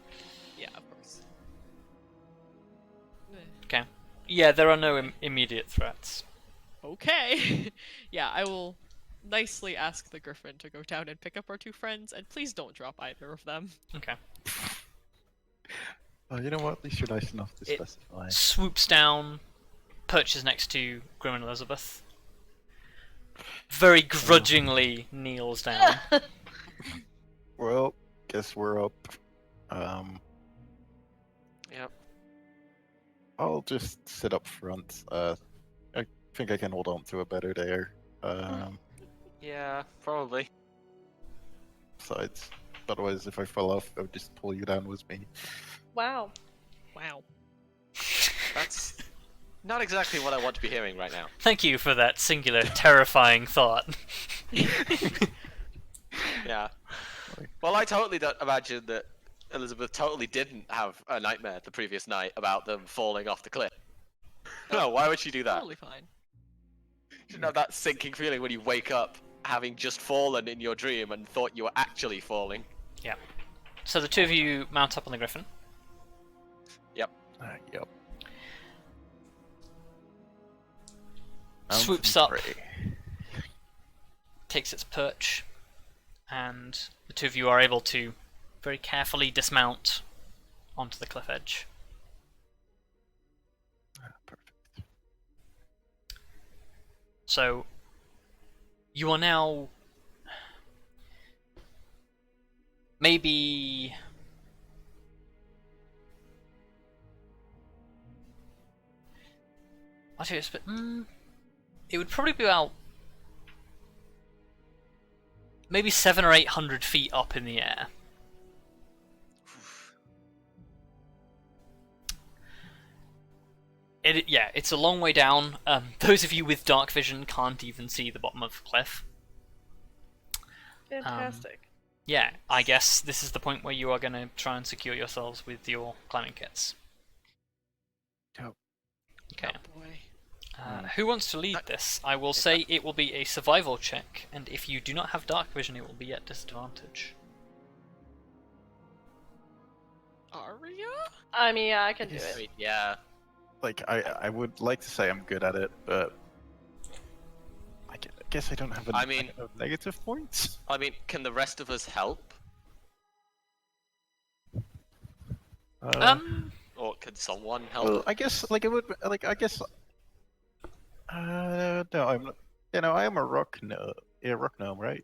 Yeah, of course. Okay. Yeah, there are no immediate threats. Okay. Yeah, I will nicely ask the Griffin to go down and pick up our 2 friends, and please don't drop either of them. Okay. Oh, you know what? At least you're nice enough to It- specify. Swoops down, perches next to Grim and Elizabeth. Very grudgingly kneels down. Well, guess we're up. Yep. I'll just sit up front. I think I can hold on to a better there. Yeah, probably. Besides, otherwise, if I fell off, I would just pull you down with me. Wow. Wow. That's not exactly what I want to be hearing right now. Thank you for that singular, terrifying thought. Yeah. Well, I totally don't imagine that Elizabeth totally didn't have a nightmare the previous night about them falling off the cliff. No, why would she do that? Totally fine. You know that sinking feeling when you wake up having just fallen in your dream and thought you were actually falling. Yeah. So the 2 of you mount up on the Griffin. Yep. Swoops up, takes its perch, and the 2 of you are able to very carefully dismount onto the cliff edge. Perfect. So you are now maybe it would probably be about maybe 700 or 800 feet up in the air. It's a long way down. Those of you with dark vision can't even see the bottom of the cliff. Fantastic. Yeah, I guess this is the point where you are going to try and secure yourselves with your climbing kits. Yep. Okay. Oh boy. Who wants to lead this? I will say it will be a survival check, and if you do not have dark vision, it will be at disadvantage. Arya? I mean, yeah, I can do Yes. I it. mean, yeah. Like, I would like to say I'm good at it, but I guess I don't have I mean- negative points. I mean, can the rest of us help? Or can someone help? Well, I guess like it would like I guess. No, I'm not. You know, I am a rock gnome. Yeah, rock gnome, right?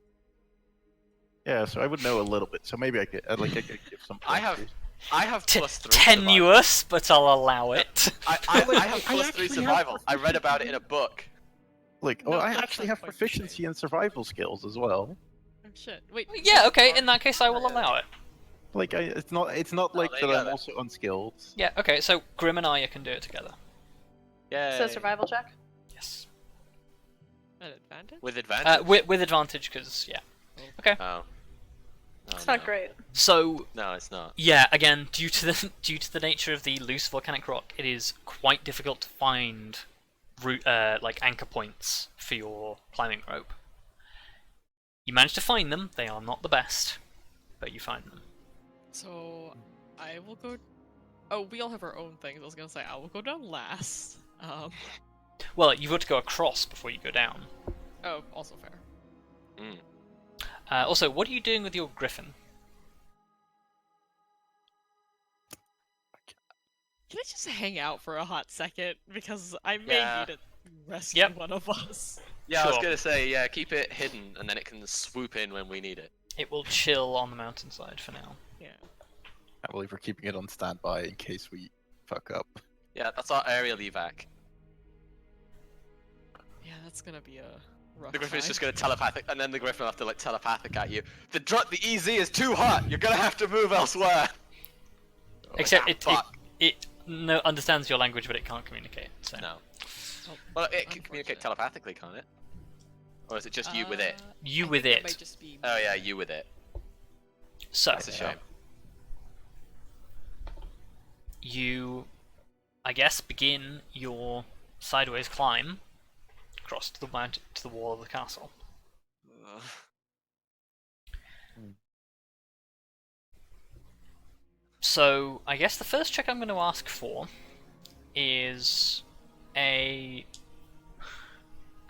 Yeah, so I would know a little bit. So maybe I could I could give some. I have pointers. I have plus 3 survival. Tenuous, but I'll allow it. I have plus 3 actually survival. I read about it in a book. Like, No, I that's actually not have quite the proficiency in survival skills as well. Oh shit. Wait. Yeah, okay, in that case I will allow it. Like, it's not Oh, like there that you go I'm then. also unskilled. Yeah, okay, so Grim and Arya can do it together. Yeah. So survival check. Yes. An advantage? With advantage? With advantage, because yeah. Okay. Oh. It's not great. So No, it's not. yeah, again, due to the nature of the loose volcanic rock, it is quite difficult to find like anchor points for your climbing rope. You manage to find them. They are not the best, but you find them. So I will go. Oh, we all have our own things. I was gonna say I will go down last. Well, you've got to go across before you go down. Oh, also fair. Mm. Also, what are you doing with your griffin? Can I just hang out for a hot second because I may Yeah. need to rescue Yep. one of us. Yeah, I was Sure. gonna say, yeah, keep it hidden, and then it can swoop in when we need it. It will chill on the mountainside for now. Yeah. I believe we're keeping it on standby in case we fuck up. Yeah, that's our aerial evac. Yeah, that's gonna be a rough. The griffin's time. just gonna telepathic, and then the griffin will have to like telepathic at you. The EZ is too hot. You're gonna have to move elsewhere. Except fuck. it understands your language, but it can't communicate. So. No. Oh, Well, it can communicate unfortunate. telepathically, can't it? Or is it just you with it? You I with think it. Might just be Oh yeah, you with it. So That's a shame. you, I guess, begin your sideways climb across to the wall of the castle. Ugh. So I guess the first check I'm going to ask for is a.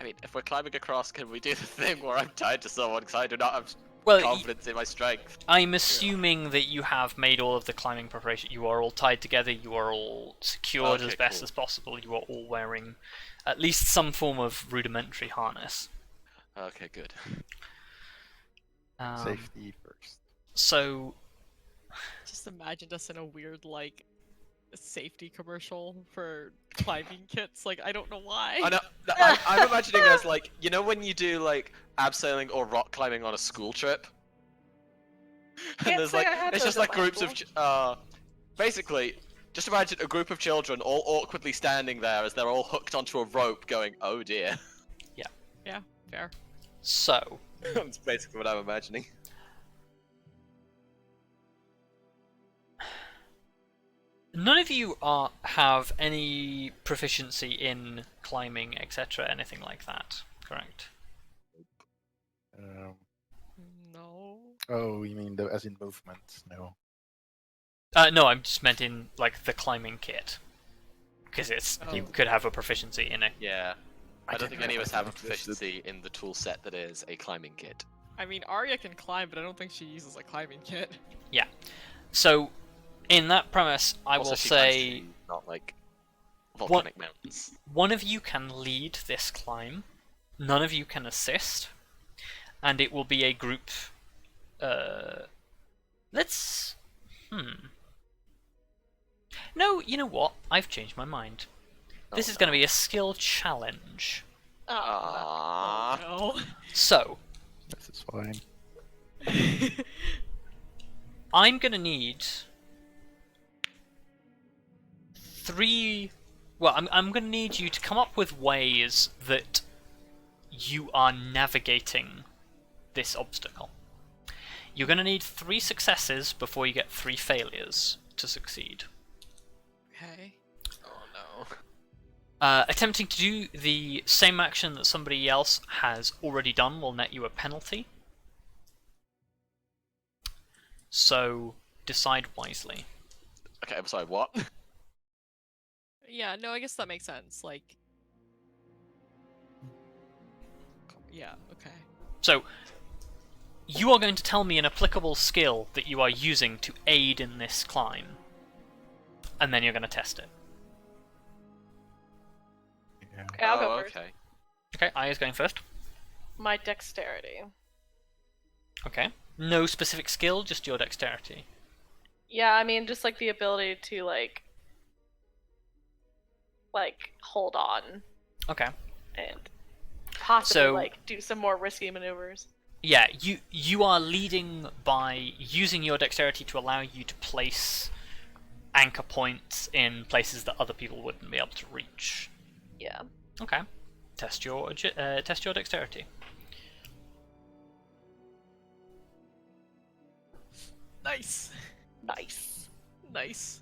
I mean, if we're climbing across, can we do the thing where I'm tied to someone because I do not have Well, confidence in my strength? I'm assuming that you have made all of the climbing preparation. You are all tied together. You are all secured as Okay, best cool. as possible. You are all wearing at least some form of rudimentary harness. Okay, good. Safety first. So just imagined us in a weird like safety commercial for climbing kits. Like I don't know why. I know. I'm imagining us like, you know, when you do like abseiling or rock climbing on a school trip, and Can't there's say like I had it's those just at like my groups school. of basically. Just imagine a group of children all awkwardly standing there as they're all hooked onto a rope, going, "Oh dear." Yeah, fair. so That's basically what I'm imagining. none of you have any proficiency in climbing, etc., anything like that, correct? No. Oh, you mean as in movement? No. No, I'm just meant in like the climbing kit, because you Oh. could have a proficiency in it. Yeah. I don't think didn't any of us realize have a that existed. proficiency in the tool set that is a climbing kit. I mean, Arya can climb, but I don't think she uses a climbing kit. So, in that premise, I Also, will she climbs say to not like volcanic mountains. one of you can lead this climb, none of you can assist, and it will be a group. Let's. No, you know what? I've changed my mind. This is going to be a skill challenge. Aww. Oh So, This is fine. no. I'm going to need 3. Well, I'm going to need you to come up with ways that you are navigating this obstacle. You're going to need 3 successes before you get 3 failures to succeed. Okay. Oh no. Attempting to do the same action that somebody else has already done will net you a penalty. So, decide wisely. Okay, I'm sorry, what? Yeah, no, I guess that makes sense. Like, yeah, okay. So, you are going to tell me an applicable skill that you are using to aid in this climb, and then you're going to test it. Yeah. Okay, I'll go Oh, first. okay. Okay, Aya's going first. My dexterity. Okay. No specific skill, just your dexterity. Yeah, I mean, just like the ability to like hold on Okay. and possibly So- like do some more risky maneuvers. Yeah, you are leading by using your dexterity to allow you to place anchor points in places that other people wouldn't be able to reach. Yeah. Okay. test your dexterity. Nice. Nice. Nice.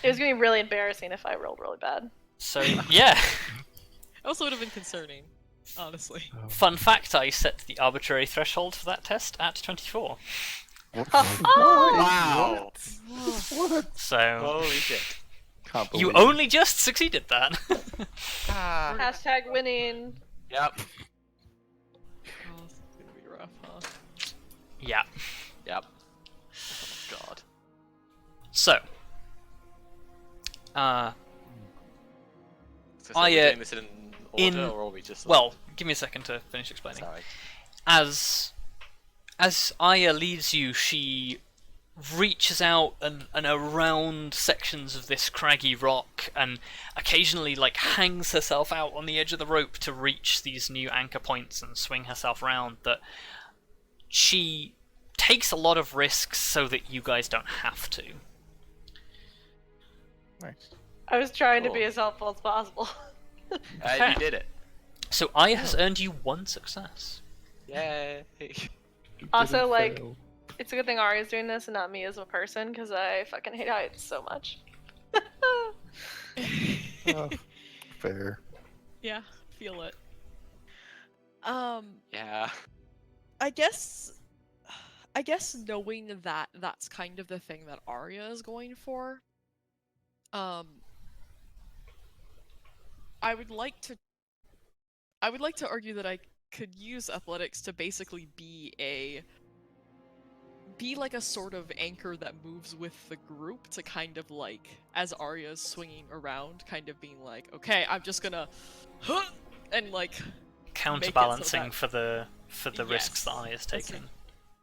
It was gonna be really embarrassing if I rolled really bad. So yeah. Also would have been concerning, honestly. Fun fact: I set the arbitrary threshold for that test at 24. Wow! What? So Holy shit! Can't you believe only just succeeded that. Ah. Hashtag winning. Yep. Oh, this is gonna be rough, huh? Yeah. Yep. Oh god. So. So I, we're doing this in order, in- or are we just? Well, give me a second to finish explaining. sorry. As Arya leads you, she reaches out and around sections of this craggy rock, and occasionally like hangs herself out on the edge of the rope to reach these new anchor points and swing herself around. That she takes a lot of risks so that you guys don't have to. Nice. I was trying to Cool. be as helpful as possible. You did it. So Arya has earned you 1 success. Yay! You Also, didn't like- fail. It's a good thing Arya's doing this and not me as a person, because I fucking hate heights so much. Oh, fair. Yeah, feel it. Yeah. I guess knowing that that's kind of the thing that Arya is going for, I would like to argue that I could use athletics to basically be like a sort of anchor that moves with the group, to kind of like, as Arya's swinging around, kind of being like, okay, I'm just gonna and like Counterbalancing that- for the risks that Yes, Arya's that's taking.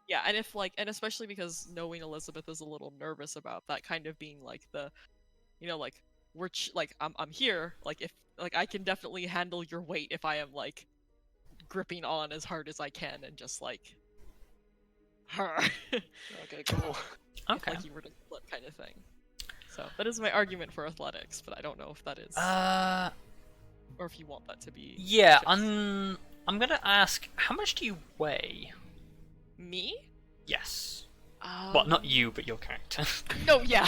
yeah, and especially because knowing Elizabeth is a little nervous about that, kind of being like the, like I'm here, like if like I can definitely handle your weight if I am like gripping on as hard as I can, and just like her. Okay, cool. If, Okay. like you were to flip kind of thing. So that is my argument for athletics, but I don't know if that is, or if you want that to be. Yeah, fixed. I'm gonna ask, how much do you weigh? Me? Yes. Well, not Um, you, but your character. No, yeah.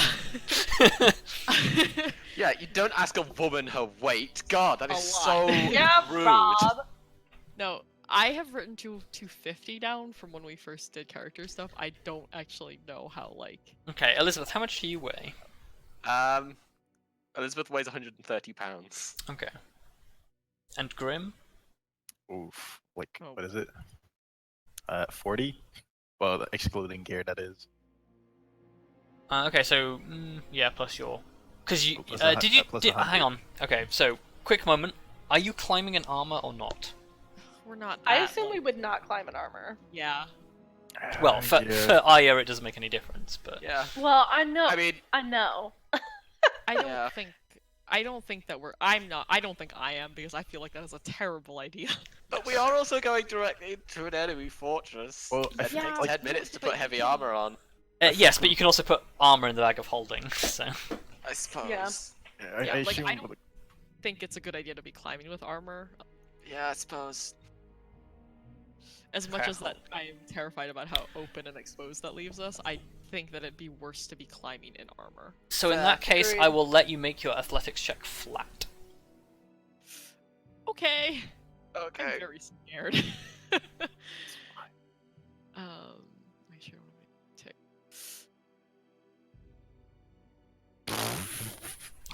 Yeah, you don't ask a woman her weight. God, that A is lot. so Yeah, rude. Rob. No, I have written 250 down from when we first did character stuff. I don't actually know how, like... Okay, Elizabeth, how much do you weigh? Elizabeth weighs 130 pounds. Okay. And Grim? Oof. Like, Oh. what is it? 40? Well, excluding gear, that is. Okay, so yeah, plus your, because you Plus a did you plus did, 100. hang on. Okay, so quick moment. Are you climbing an armor or not? We're not I that, assume we like- would not climb an armor. Yeah. Well, for Arya it doesn't make any difference, but Yeah. Well, I know. I mean, I know. I don't Yeah. think... I don't think that we're... I don't think I am, because I feel like that is a terrible idea. but we are also going directly into an enemy fortress. Well, I It feel takes like- 10 minutes to but put heavy you- armor on. yes, but you can also put armor in the bag of holding. So I suppose. Yeah. I Yeah, like, assume I don't think it's a good idea to be climbing with armor. Yeah, I suppose. As much Okay. as that I am terrified about how open and exposed that leaves us, I think that it'd be worse to be climbing in armor. so in Fair. that case, I Agreed. will let you make your athletics check flat. Okay. Okay. I'm very scared. I sure want to tick.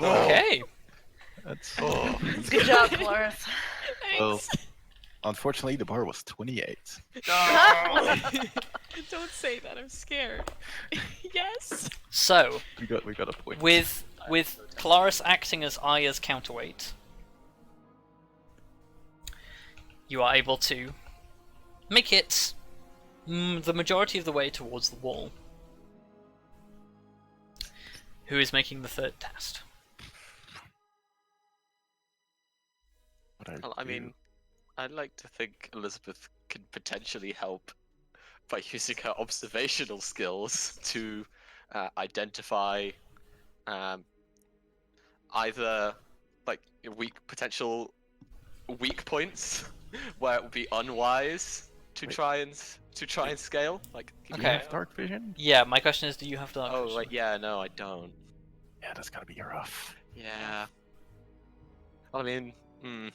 Okay. That's. Good job, Kelariis. Well, Thanks. unfortunately, the bar was 28. No! Don't say that. I'm scared. Yes. So We got a point. with Kelariis acting as Arya's counterweight, you are able to make it the majority of the way towards the wall. Who is making the third test? What Well, I mean, I'd like to think Elizabeth can potentially help by using her observational skills to identify either like weak potential weak points where it would be unwise to try and scale. Like, Do Okay. you have dark vision? Yeah, my question is, do you have dark oh vision? wait, yeah, no, I don't. Yeah, that's gotta be rough. Yeah. I mean, You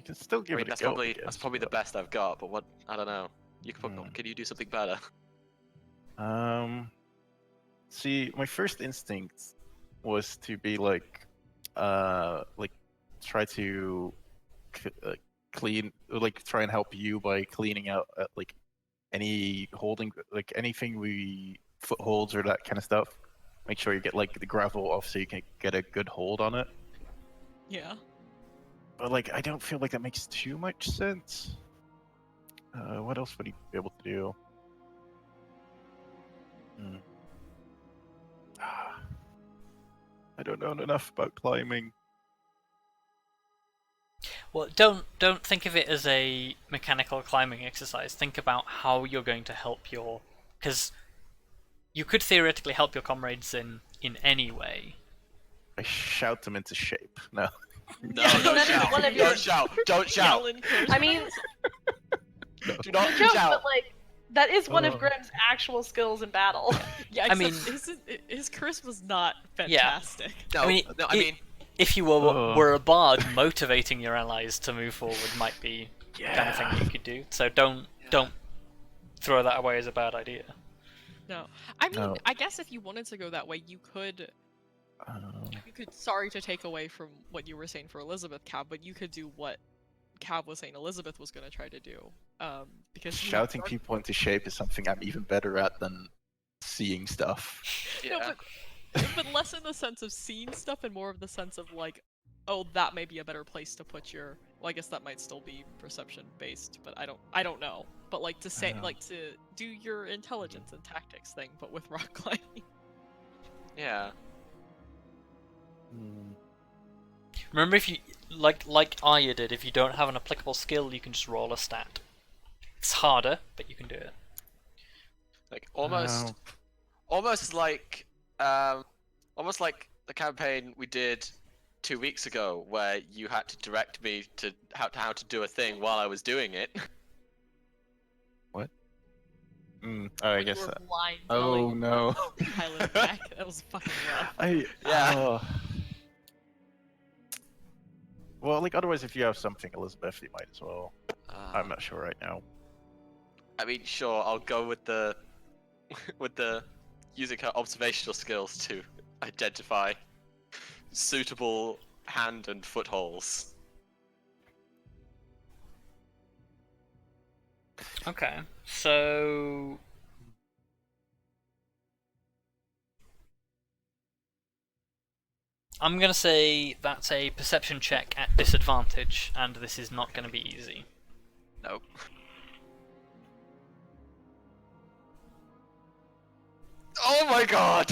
can still give it a that's go. probably I guess, the but- best I've got. But what? I don't know. You could can you do something better? See, my first instinct was to be like try to clean, like try and help you by cleaning out like any holding, like anything footholds or that kind of stuff. Make sure you get like the gravel off so you can get a good hold on it. Yeah. But like, I don't feel like that makes too much sense. What else would he be able to do? I don't know enough about climbing. Well, don't think of it as a mechanical climbing exercise. Think about how you're going to help because you could theoretically help your comrades in any way. I shout them into shape. No. No, Yeah, don't that's shout! one of your- Don't shout! Don't shout! Yell encouragement. I mean, Do not no joke, shout! but like that is one of Oh. Grim's actual skills in battle. yeah, I except mean- his charisma's not fantastic. No, I mean, no, I mean, If you were a bard, motivating your allies to move forward might be the kind of thing Yeah. you could do. So don't throw that away as a bad idea. No, I mean, No. I guess if you wanted to go that way, you could. Sorry to take away from what you were saying for Elizabeth, Cav, but you could do what Cav was saying Elizabeth was going to try to do. Because you have Shouting dark- people into shape is something I'm even better at than seeing stuff. No, yeah. but less in the sense of seeing stuff and more of the sense of like, oh, that may be a better place to put your. Well, I guess that might still be perception based, but I don't know. But like to say, know. like to do your intelligence and tactics thing, but with rock climbing. Yeah. Remember, if you like Arya did, if you don't have an applicable skill, you can just roll a stat. It's harder, but you can do it. Like almost like the campaign we did 2 weeks ago, where you had to direct me to how to do a thing while I was doing it. Oh, I When guess. you were blind Oh telling no. pilot back. That was fucking rough. Yeah. Well, like otherwise, if you have something, Elizabeth, you might as well. I'm not sure right now. I mean, sure, I'll go with the using her observational skills to identify suitable hand and footholds. Okay, so I'm gonna say that's a perception check at disadvantage, and this is not gonna be easy. Nope. Oh my god!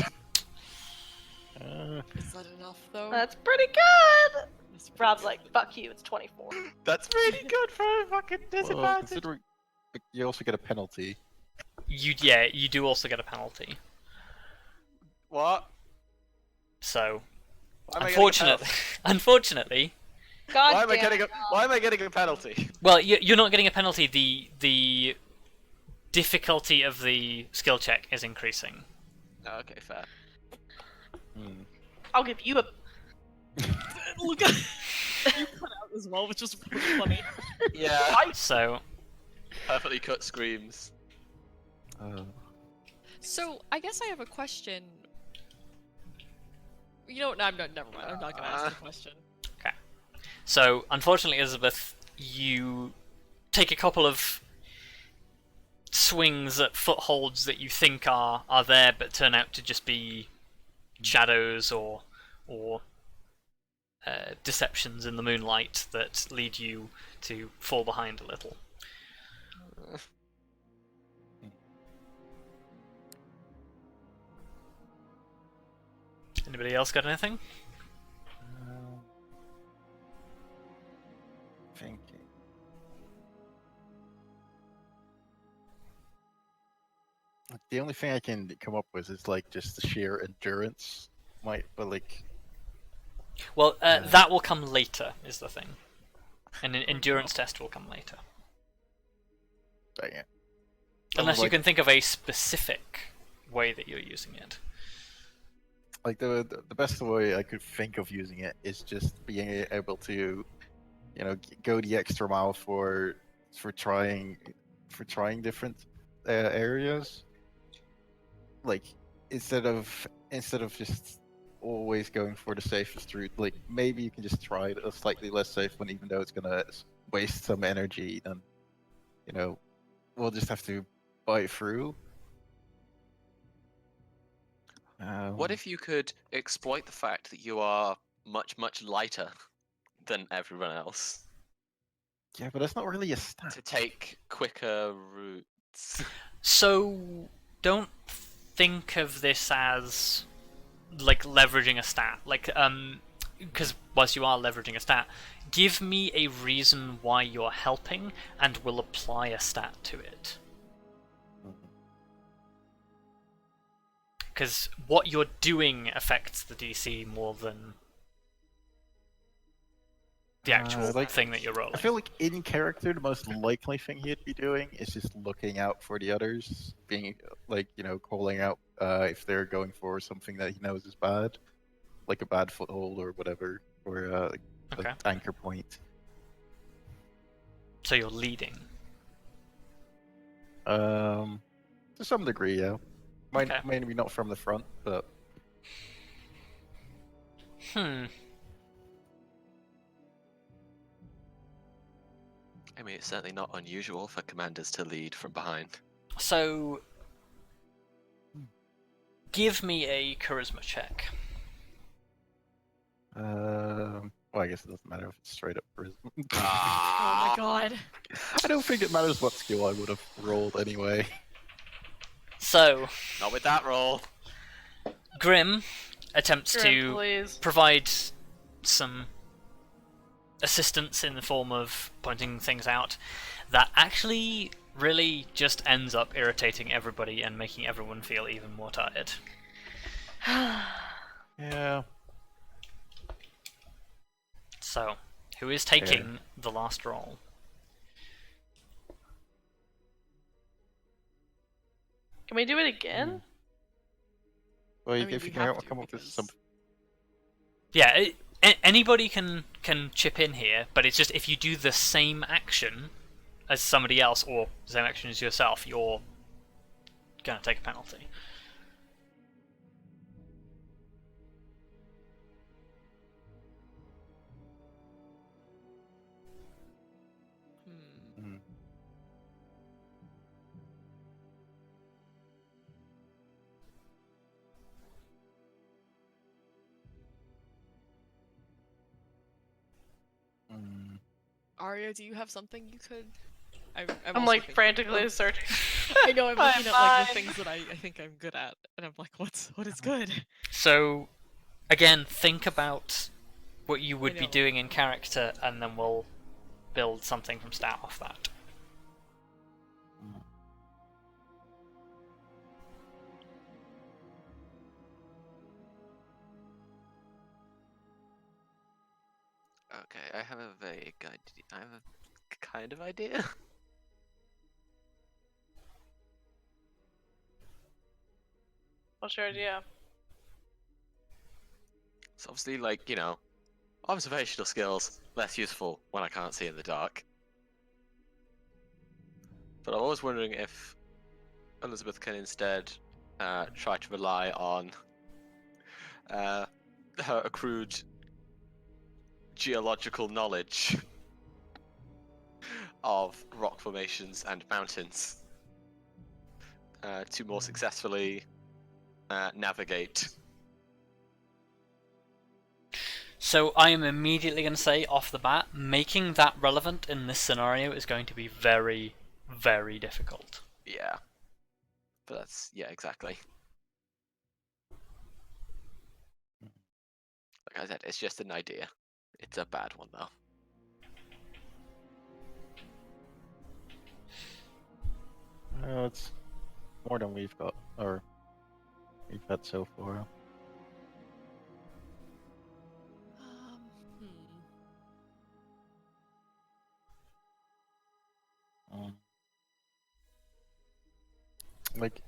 Is that enough though? That's pretty good. That's pretty Rob's good. like, fuck you, it's 24. That's really good for a fucking Well, disadvantage. considering you also get a penalty. You do also get a penalty. What? So Why am I getting a unfortunately, unfortunately, God Why am I damn getting it. why am I getting a penalty? well, you're not getting a penalty. The difficulty of the skill check is increasing. Okay, fair. I'll give you a. Luka, you cut out as well, which is really funny. Yeah. So Perfectly cut screams. So I guess I have a question. You know what? No, never mind. I'm not gonna ask the question. So, unfortunately, Elizabeth, you take a couple of swings at footholds that you think are there, but turn out to just be shadows or deceptions in the moonlight that lead you to fall behind a little. Anybody else got anything? Thinking. The only thing I can come up with is like just the sheer endurance. But like, Well, that will come later, is the thing. And an endurance test will come later. Dang it. Unless you Like- can think of a specific way that you're using it. Like the best way I could think of using it is just being able to, go the extra mile for trying different areas. Like instead of just always going for the safest route, like maybe you can just try a slightly less safe one, even though it's gonna waste some energy. Then, we'll just have to bite through. What if you could exploit the fact that you are much, much lighter than everyone else Yeah, but that's not really a stat. to take quicker routes? So don't think of this as like leveraging a stat. Because whilst you are leveraging a stat, give me a reason why you're helping, and we'll apply a stat to it. Because what you're doing affects the DC more than the actual thing that you're rolling. I feel like in character, the most likely thing he'd be doing is just looking out for the others, being calling out if they're going for something that he knows is bad, like a bad foothold or whatever, or Okay. an anchor point. So you're leading. To some degree, yeah. Okay. Maybe not from the front, but Hmm. I mean, it's certainly not unusual for commanders to lead from behind. So give me a charisma check. well, I guess it doesn't matter if it's straight up charisma. Oh my god. I don't think it matters what skill I would have rolled anyway. So Not with that roll. Grim attempts to Please. provide some assistance in the form of pointing things out that actually really just ends up irritating everybody and making everyone feel even more tired. Yeah. So, who is taking the last roll? Can we do it again? Well, I you mean, if we you can have to, come up with because- some. Yeah, anybody can chip in here, but it's just if you do the same action as somebody else or the same action as yourself, you're gonna take a penalty. Hmm. Hmm. Hmm. Arya, do you have something you could? I'm I'm also like thinking- frantically searching. I know I'm I'm looking at like the fine. things that I think I'm good at, and I'm like, what is good? So, again, think about what you would I be know. doing in character, and then we'll build something from stat off that. Okay, I have a vague idea. I have a kind of idea. What's your idea? It's obviously like, observational skills, less useful when I can't see in the dark. But I'm always wondering if Elizabeth can instead try to rely on her accrued geological knowledge of rock formations and mountains to more successfully navigate. So I am immediately going to say off the bat, making that relevant in this scenario is going to be very, very difficult. Yeah. But that's, yeah, exactly. Like I said, it's just an idea. It's a bad one, though. Well, it's more than we've got, or we've had so far. Hmm. Like,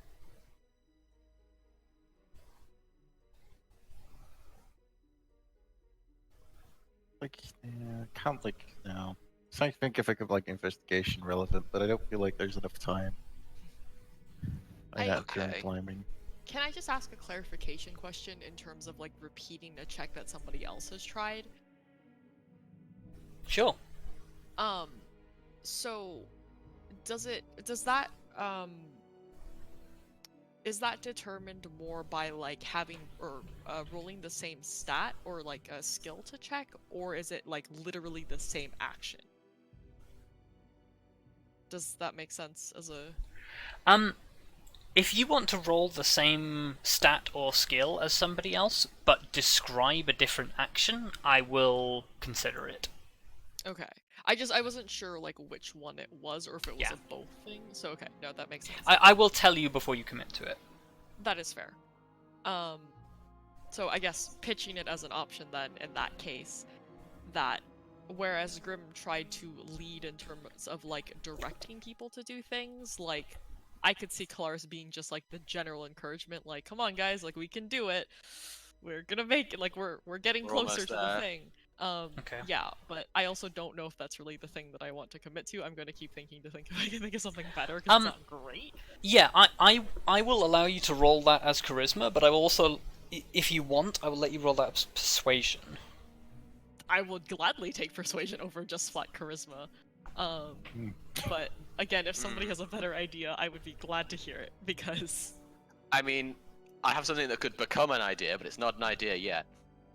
can't like no. So I think if I could like investigation relevant, but I don't feel like there's enough time. I got during Okay. climbing. Can I just ask a clarification question in terms of like repeating a check that somebody else has tried? Sure. So does that is that determined more by like having or rolling the same stat or like a skill to check, or is it like literally the same action? Does that make sense as a If you want to roll the same stat or skill as somebody else, but describe a different action, I will consider it. Okay. I wasn't sure like which one it was or if it was Yeah. a both thing. So okay, no, that makes sense. I will tell you before you commit to it. That is fair. So I guess pitching it as an option then in that case, that whereas Grim tried to lead in terms of like directing people to do things, like I could see Kelariis being just like the general encouragement, like, come on guys, like we can do it. We're gonna make it, like we're getting We're closer almost to there. the thing. Okay. Yeah, but I also don't know if that's really the thing that I want to commit to. I'm gonna keep thinking to think if I can think of something better because it's not great. Yeah, I will allow you to roll that as charisma, but I will also, if you want, I will let you roll that as persuasion. I would gladly take persuasion over just flat charisma. But again, if somebody has a better idea, I would be glad to hear it because. I mean, I have something that could become an idea, but it's not an idea yet.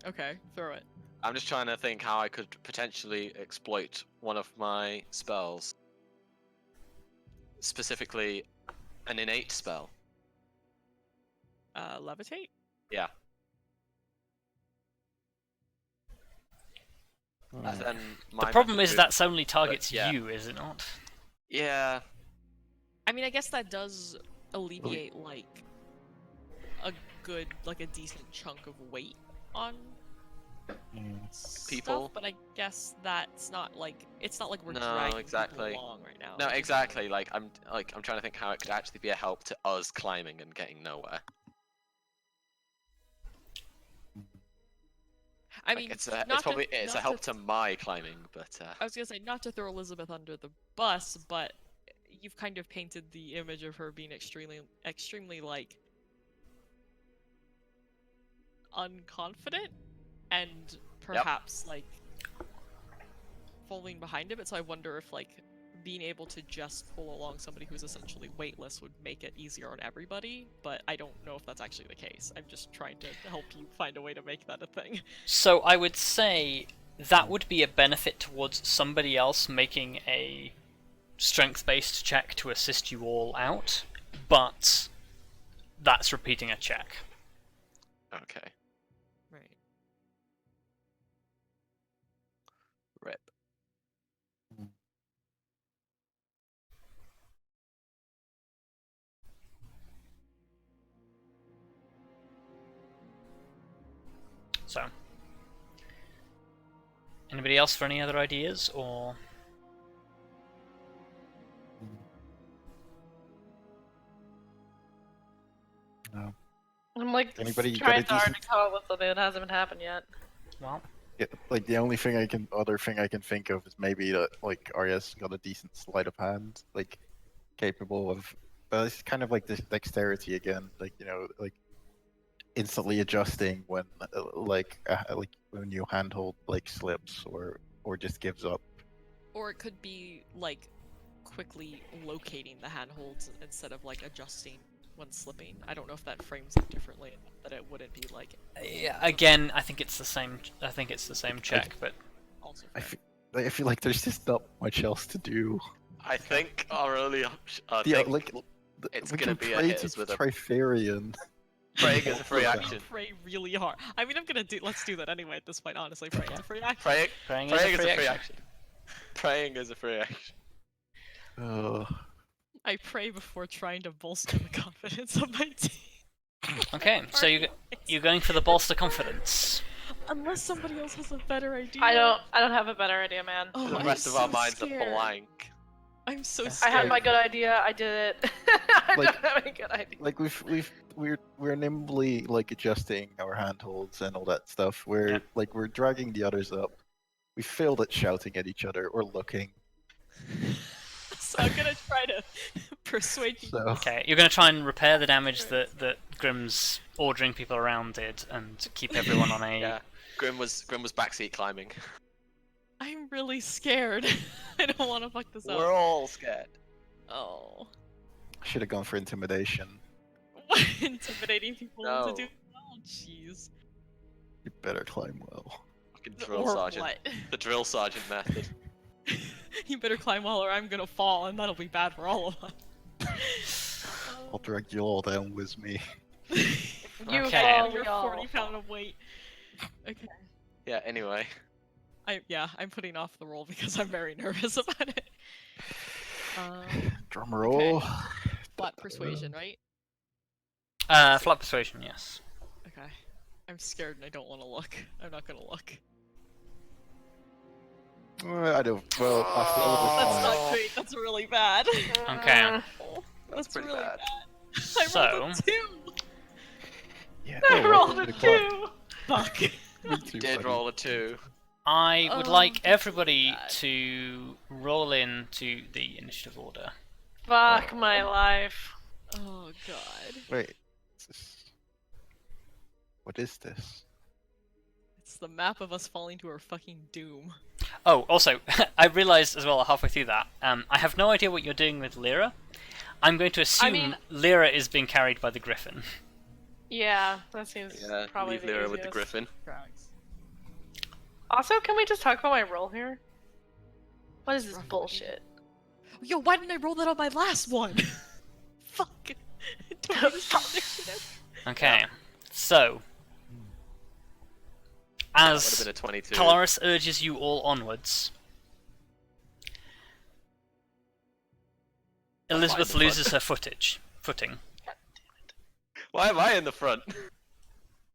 Okay, throw it. I'm just trying to think how I could potentially exploit one of my spells. Specifically, an innate spell. Levitate? Yeah. And then The problem is that's only targets yeah. you, is it not? Yeah. I mean, I guess that does alleviate like a good, like a decent chunk of weight on People. stuff, but I guess that's not like it's not like we're No, dragging exactly. people along right now. No, exactly. Like I'm trying to think how it could actually be a help to us climbing and getting nowhere. I Like, mean, it's not a help to my climbing, but I was gonna say not to throw Elizabeth under the bus, but you've kind of painted the image of her being extremely like unconfident and perhaps like falling behind a bit. So I wonder if like being able to just pull along somebody who's essentially weightless would make it easier on everybody, but I don't know if that's actually the case. I'm just trying to help you find a way to make that a thing. So I would say that would be a benefit towards somebody else making a strength-based check to assist you all out, but that's repeating a check. okay. Right. Rip. So, anybody else for any other ideas, or? No. I'm like Anybody got trying a so hard decent- to come up with something that hasn't happened yet. Well, Yeah, like the only thing other thing I can think of is maybe that like Arya's got a decent sleight of hand, like capable of, but it's kind of like this dexterity again, like like instantly adjusting when like when your handhold like slips or just gives up. Or it could be like quickly locating the handholds instead of like adjusting when slipping. I don't know if that frames it differently, that it wouldn't be like. yeah, again, I think it's the same. I think it's the same check, but Also I fair. I feel like there's just not much else to do. I think our only option. I Yeah, think like it's we gonna can be a pray hit to us with a Trifarian. praying is a free Yeah. action. Pray really hard. I mean, let's do that anyway at this point, honestly. Pray, yeah, free action. Praying praying is a free action. Praying is a free action. I pray before trying to bolster the confidence of my team. Okay, so you're going for the bolster confidence. Unless somebody else has a better idea. I don't have a better idea, man. Oh, The I'm rest of our so minds scared. are blank. I'm so I I scared. had my good idea. I did it. I Like- don't have a good idea. Like we're nimbly like adjusting our handholds and all that stuff. We're we're dragging the others up. We failed at shouting at each other or looking. So I'm gonna try to persuade people. So Okay, you're going to try and repair the damage that Grim's ordering people around did, and keep everyone on a. Yeah. Grim was backseat climbing. I'm really scared. I don't want to fuck this up. We're all scared. Oh. should have gone for intimidation. What intimidating people No. to do? Oh, jeez. You better climb well. Fucking drill Or sergeant. what? The drill sergeant method. You better climb well or I'm gonna fall and that'll be bad for all of us. I'll drag you all down with me. You Okay. fall, You're we all 40 pound of weight. Okay. Yeah, anyway. I'm putting off the roll because I'm very nervous about it. Drum roll. Flat persuasion, right? Flat persuasion, yes. Okay. I'm scared and I don't want to look. I'm not gonna look. I don't. Well, after all That's this not great. That's really bad. Okay. That's pretty really bad. I So- rolled a 2. yeah, I oh, rolled a the clock. 2. Fuck. Me too, Did buddy. roll a 2. I would Oh, like that's everybody bad. to roll into the initiative order. Fuck my life. Oh god. Wait. What is this? It's the map of us falling to our fucking doom. Oh, also, I realised as well halfway through that, I have no idea what you're doing with Lyra. I'm going to assume mean- Lyra is being carried by the Griffin. Yeah, that seems Yeah, probably leave the Lyra easiest. with the griffin. Tracks. Also, can we just talk about my roll here? What is this Rough bullshit? Yo, why didn't I roll that on my last one? Fuck. Don't do this initiative. Okay, so That would as have been a 22. Kelariis urges you all onwards, Elizabeth in the loses her footing. Why am I in the front?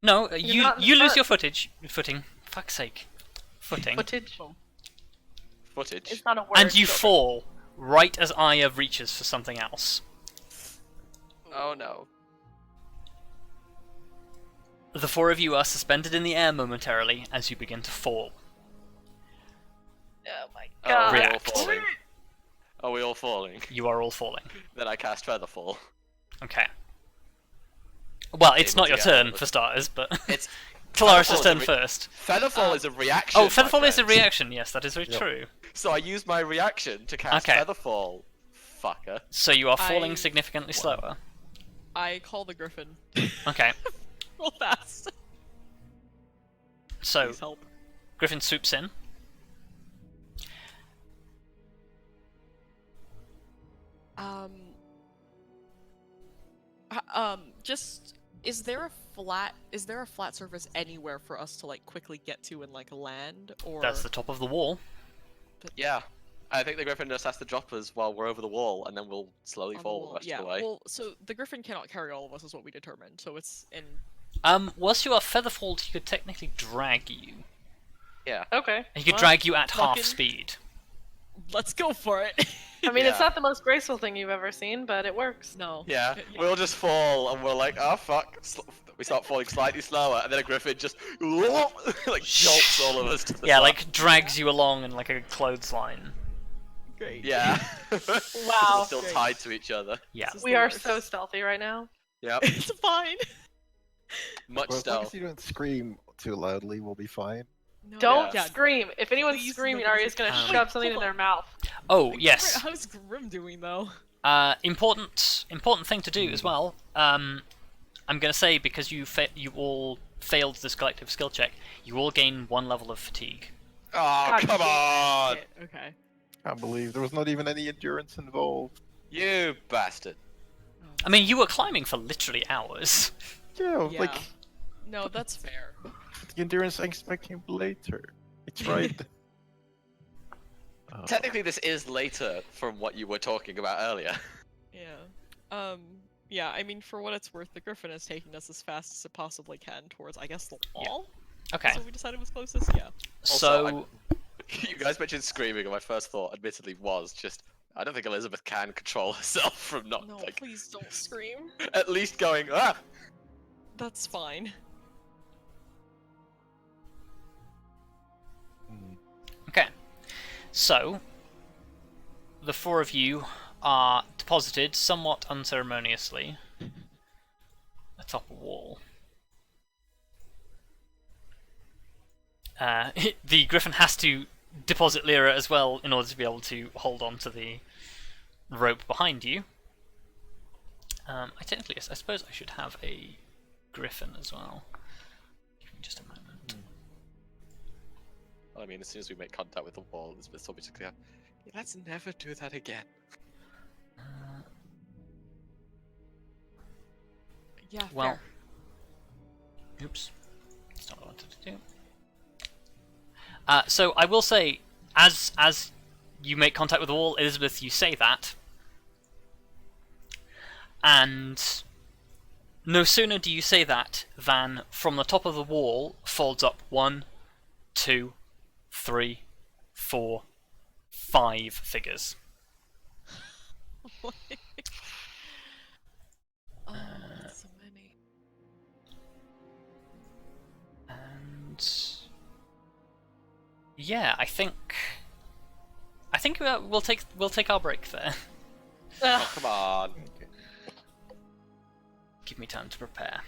No, You're not in the you lose front. your footing. Fuck's sake, footing. Footage? Footage. It's not a word. And you children. fall right as Arya reaches for something else. Oh no. The four of you are suspended in the air momentarily as you begin to fall. Oh my Oh, god. are we all React. falling? Are we all falling? You are all falling. Then I cast Featherfall. Okay. Well, it's Able not to your get turn out of for it. starters, but It's Kelariis' Featherfall turn is a first. Featherfall is a reaction. Oh, my Featherfall is a friend. reaction. Yes, that is very Yep. true. So I use my reaction to cast Okay. Featherfall. Fucker. So you are falling I- significantly slower. I call the griffin. Okay. Real fast. So Please help. Griffin swoops in. Just is there a flat surface anywhere for us to like quickly get to and like land or That's the top of the wall. Yeah. I think the griffin just has to drop us while we're over the wall, and then we'll slowly on the fall the wall? rest Yeah. of the way. Well, so the griffin cannot carry all of us, is what we determined. So it's in. Whilst you are featherfalled, he could technically drag you. Yeah. Okay. He could Well, drag you at half fucking- speed. Let's go for it. I mean, it's Yeah. not the most graceful thing you've ever seen, but it works. No. Yeah. We'll just fall, and we're like, oh fuck. We start falling slightly slower, and then a griffin just like jolts all of us to the Yeah, side. like drags you along in like a clothesline. Great. Yeah. Wow. We're still Great. tied to each other. Yeah. This is We the are worst. so stealthy right now. Yep. It's fine. Much Well, as long as stealth. you don't scream too loudly, we'll be fine. No. Don't Yeah. scream. If anyone's Please, screaming, no, Arya's gonna Um, shove something in hold their on. mouth. Oh yes. How's Grim doing though? Important thing to do as well. I'm gonna say because you all failed this collective skill check, you all gain 1 level of fatigue. Oh, God come damn on! Shit, okay. Can't believe there was not even any endurance involved. You bastard. Oh, I mean, you were climbing for literally hours. Yeah, Yeah. like No, that's fair. the endurance I expect him later. It's right. Technically, this is later from what you were talking about earlier. Yeah. Yeah, I mean, for what it's worth, the griffin is taking us as fast as it possibly can towards, I guess, the wall? Okay. So we decided was closest? Yeah. So You guys mentioned screaming, and my first thought, admittedly, was just I don't think Elizabeth can control herself from not No, like please don't scream. at least going ah. That's fine. Okay, so the four of you are deposited somewhat unceremoniously atop a wall. The Griffin has to deposit Lyra as well in order to be able to hold on to the rope behind you. I suppose I should have a Griffin as well. Give me just a moment. I mean, as soon as we make contact with the wall, Elizabeth's obviously yeah, let's never do that again. Yeah, Well, fair. oops, that's not what I wanted to do. So I will say, as you make contact with the wall, Elizabeth, you say that, and no sooner do you say that than from the top of the wall folds up 1, 2, 3, 4, 5 figures. Oh, that's so many. And yeah, I think we'll take our break there. Oh, come on. Okay. Give me time to prepare.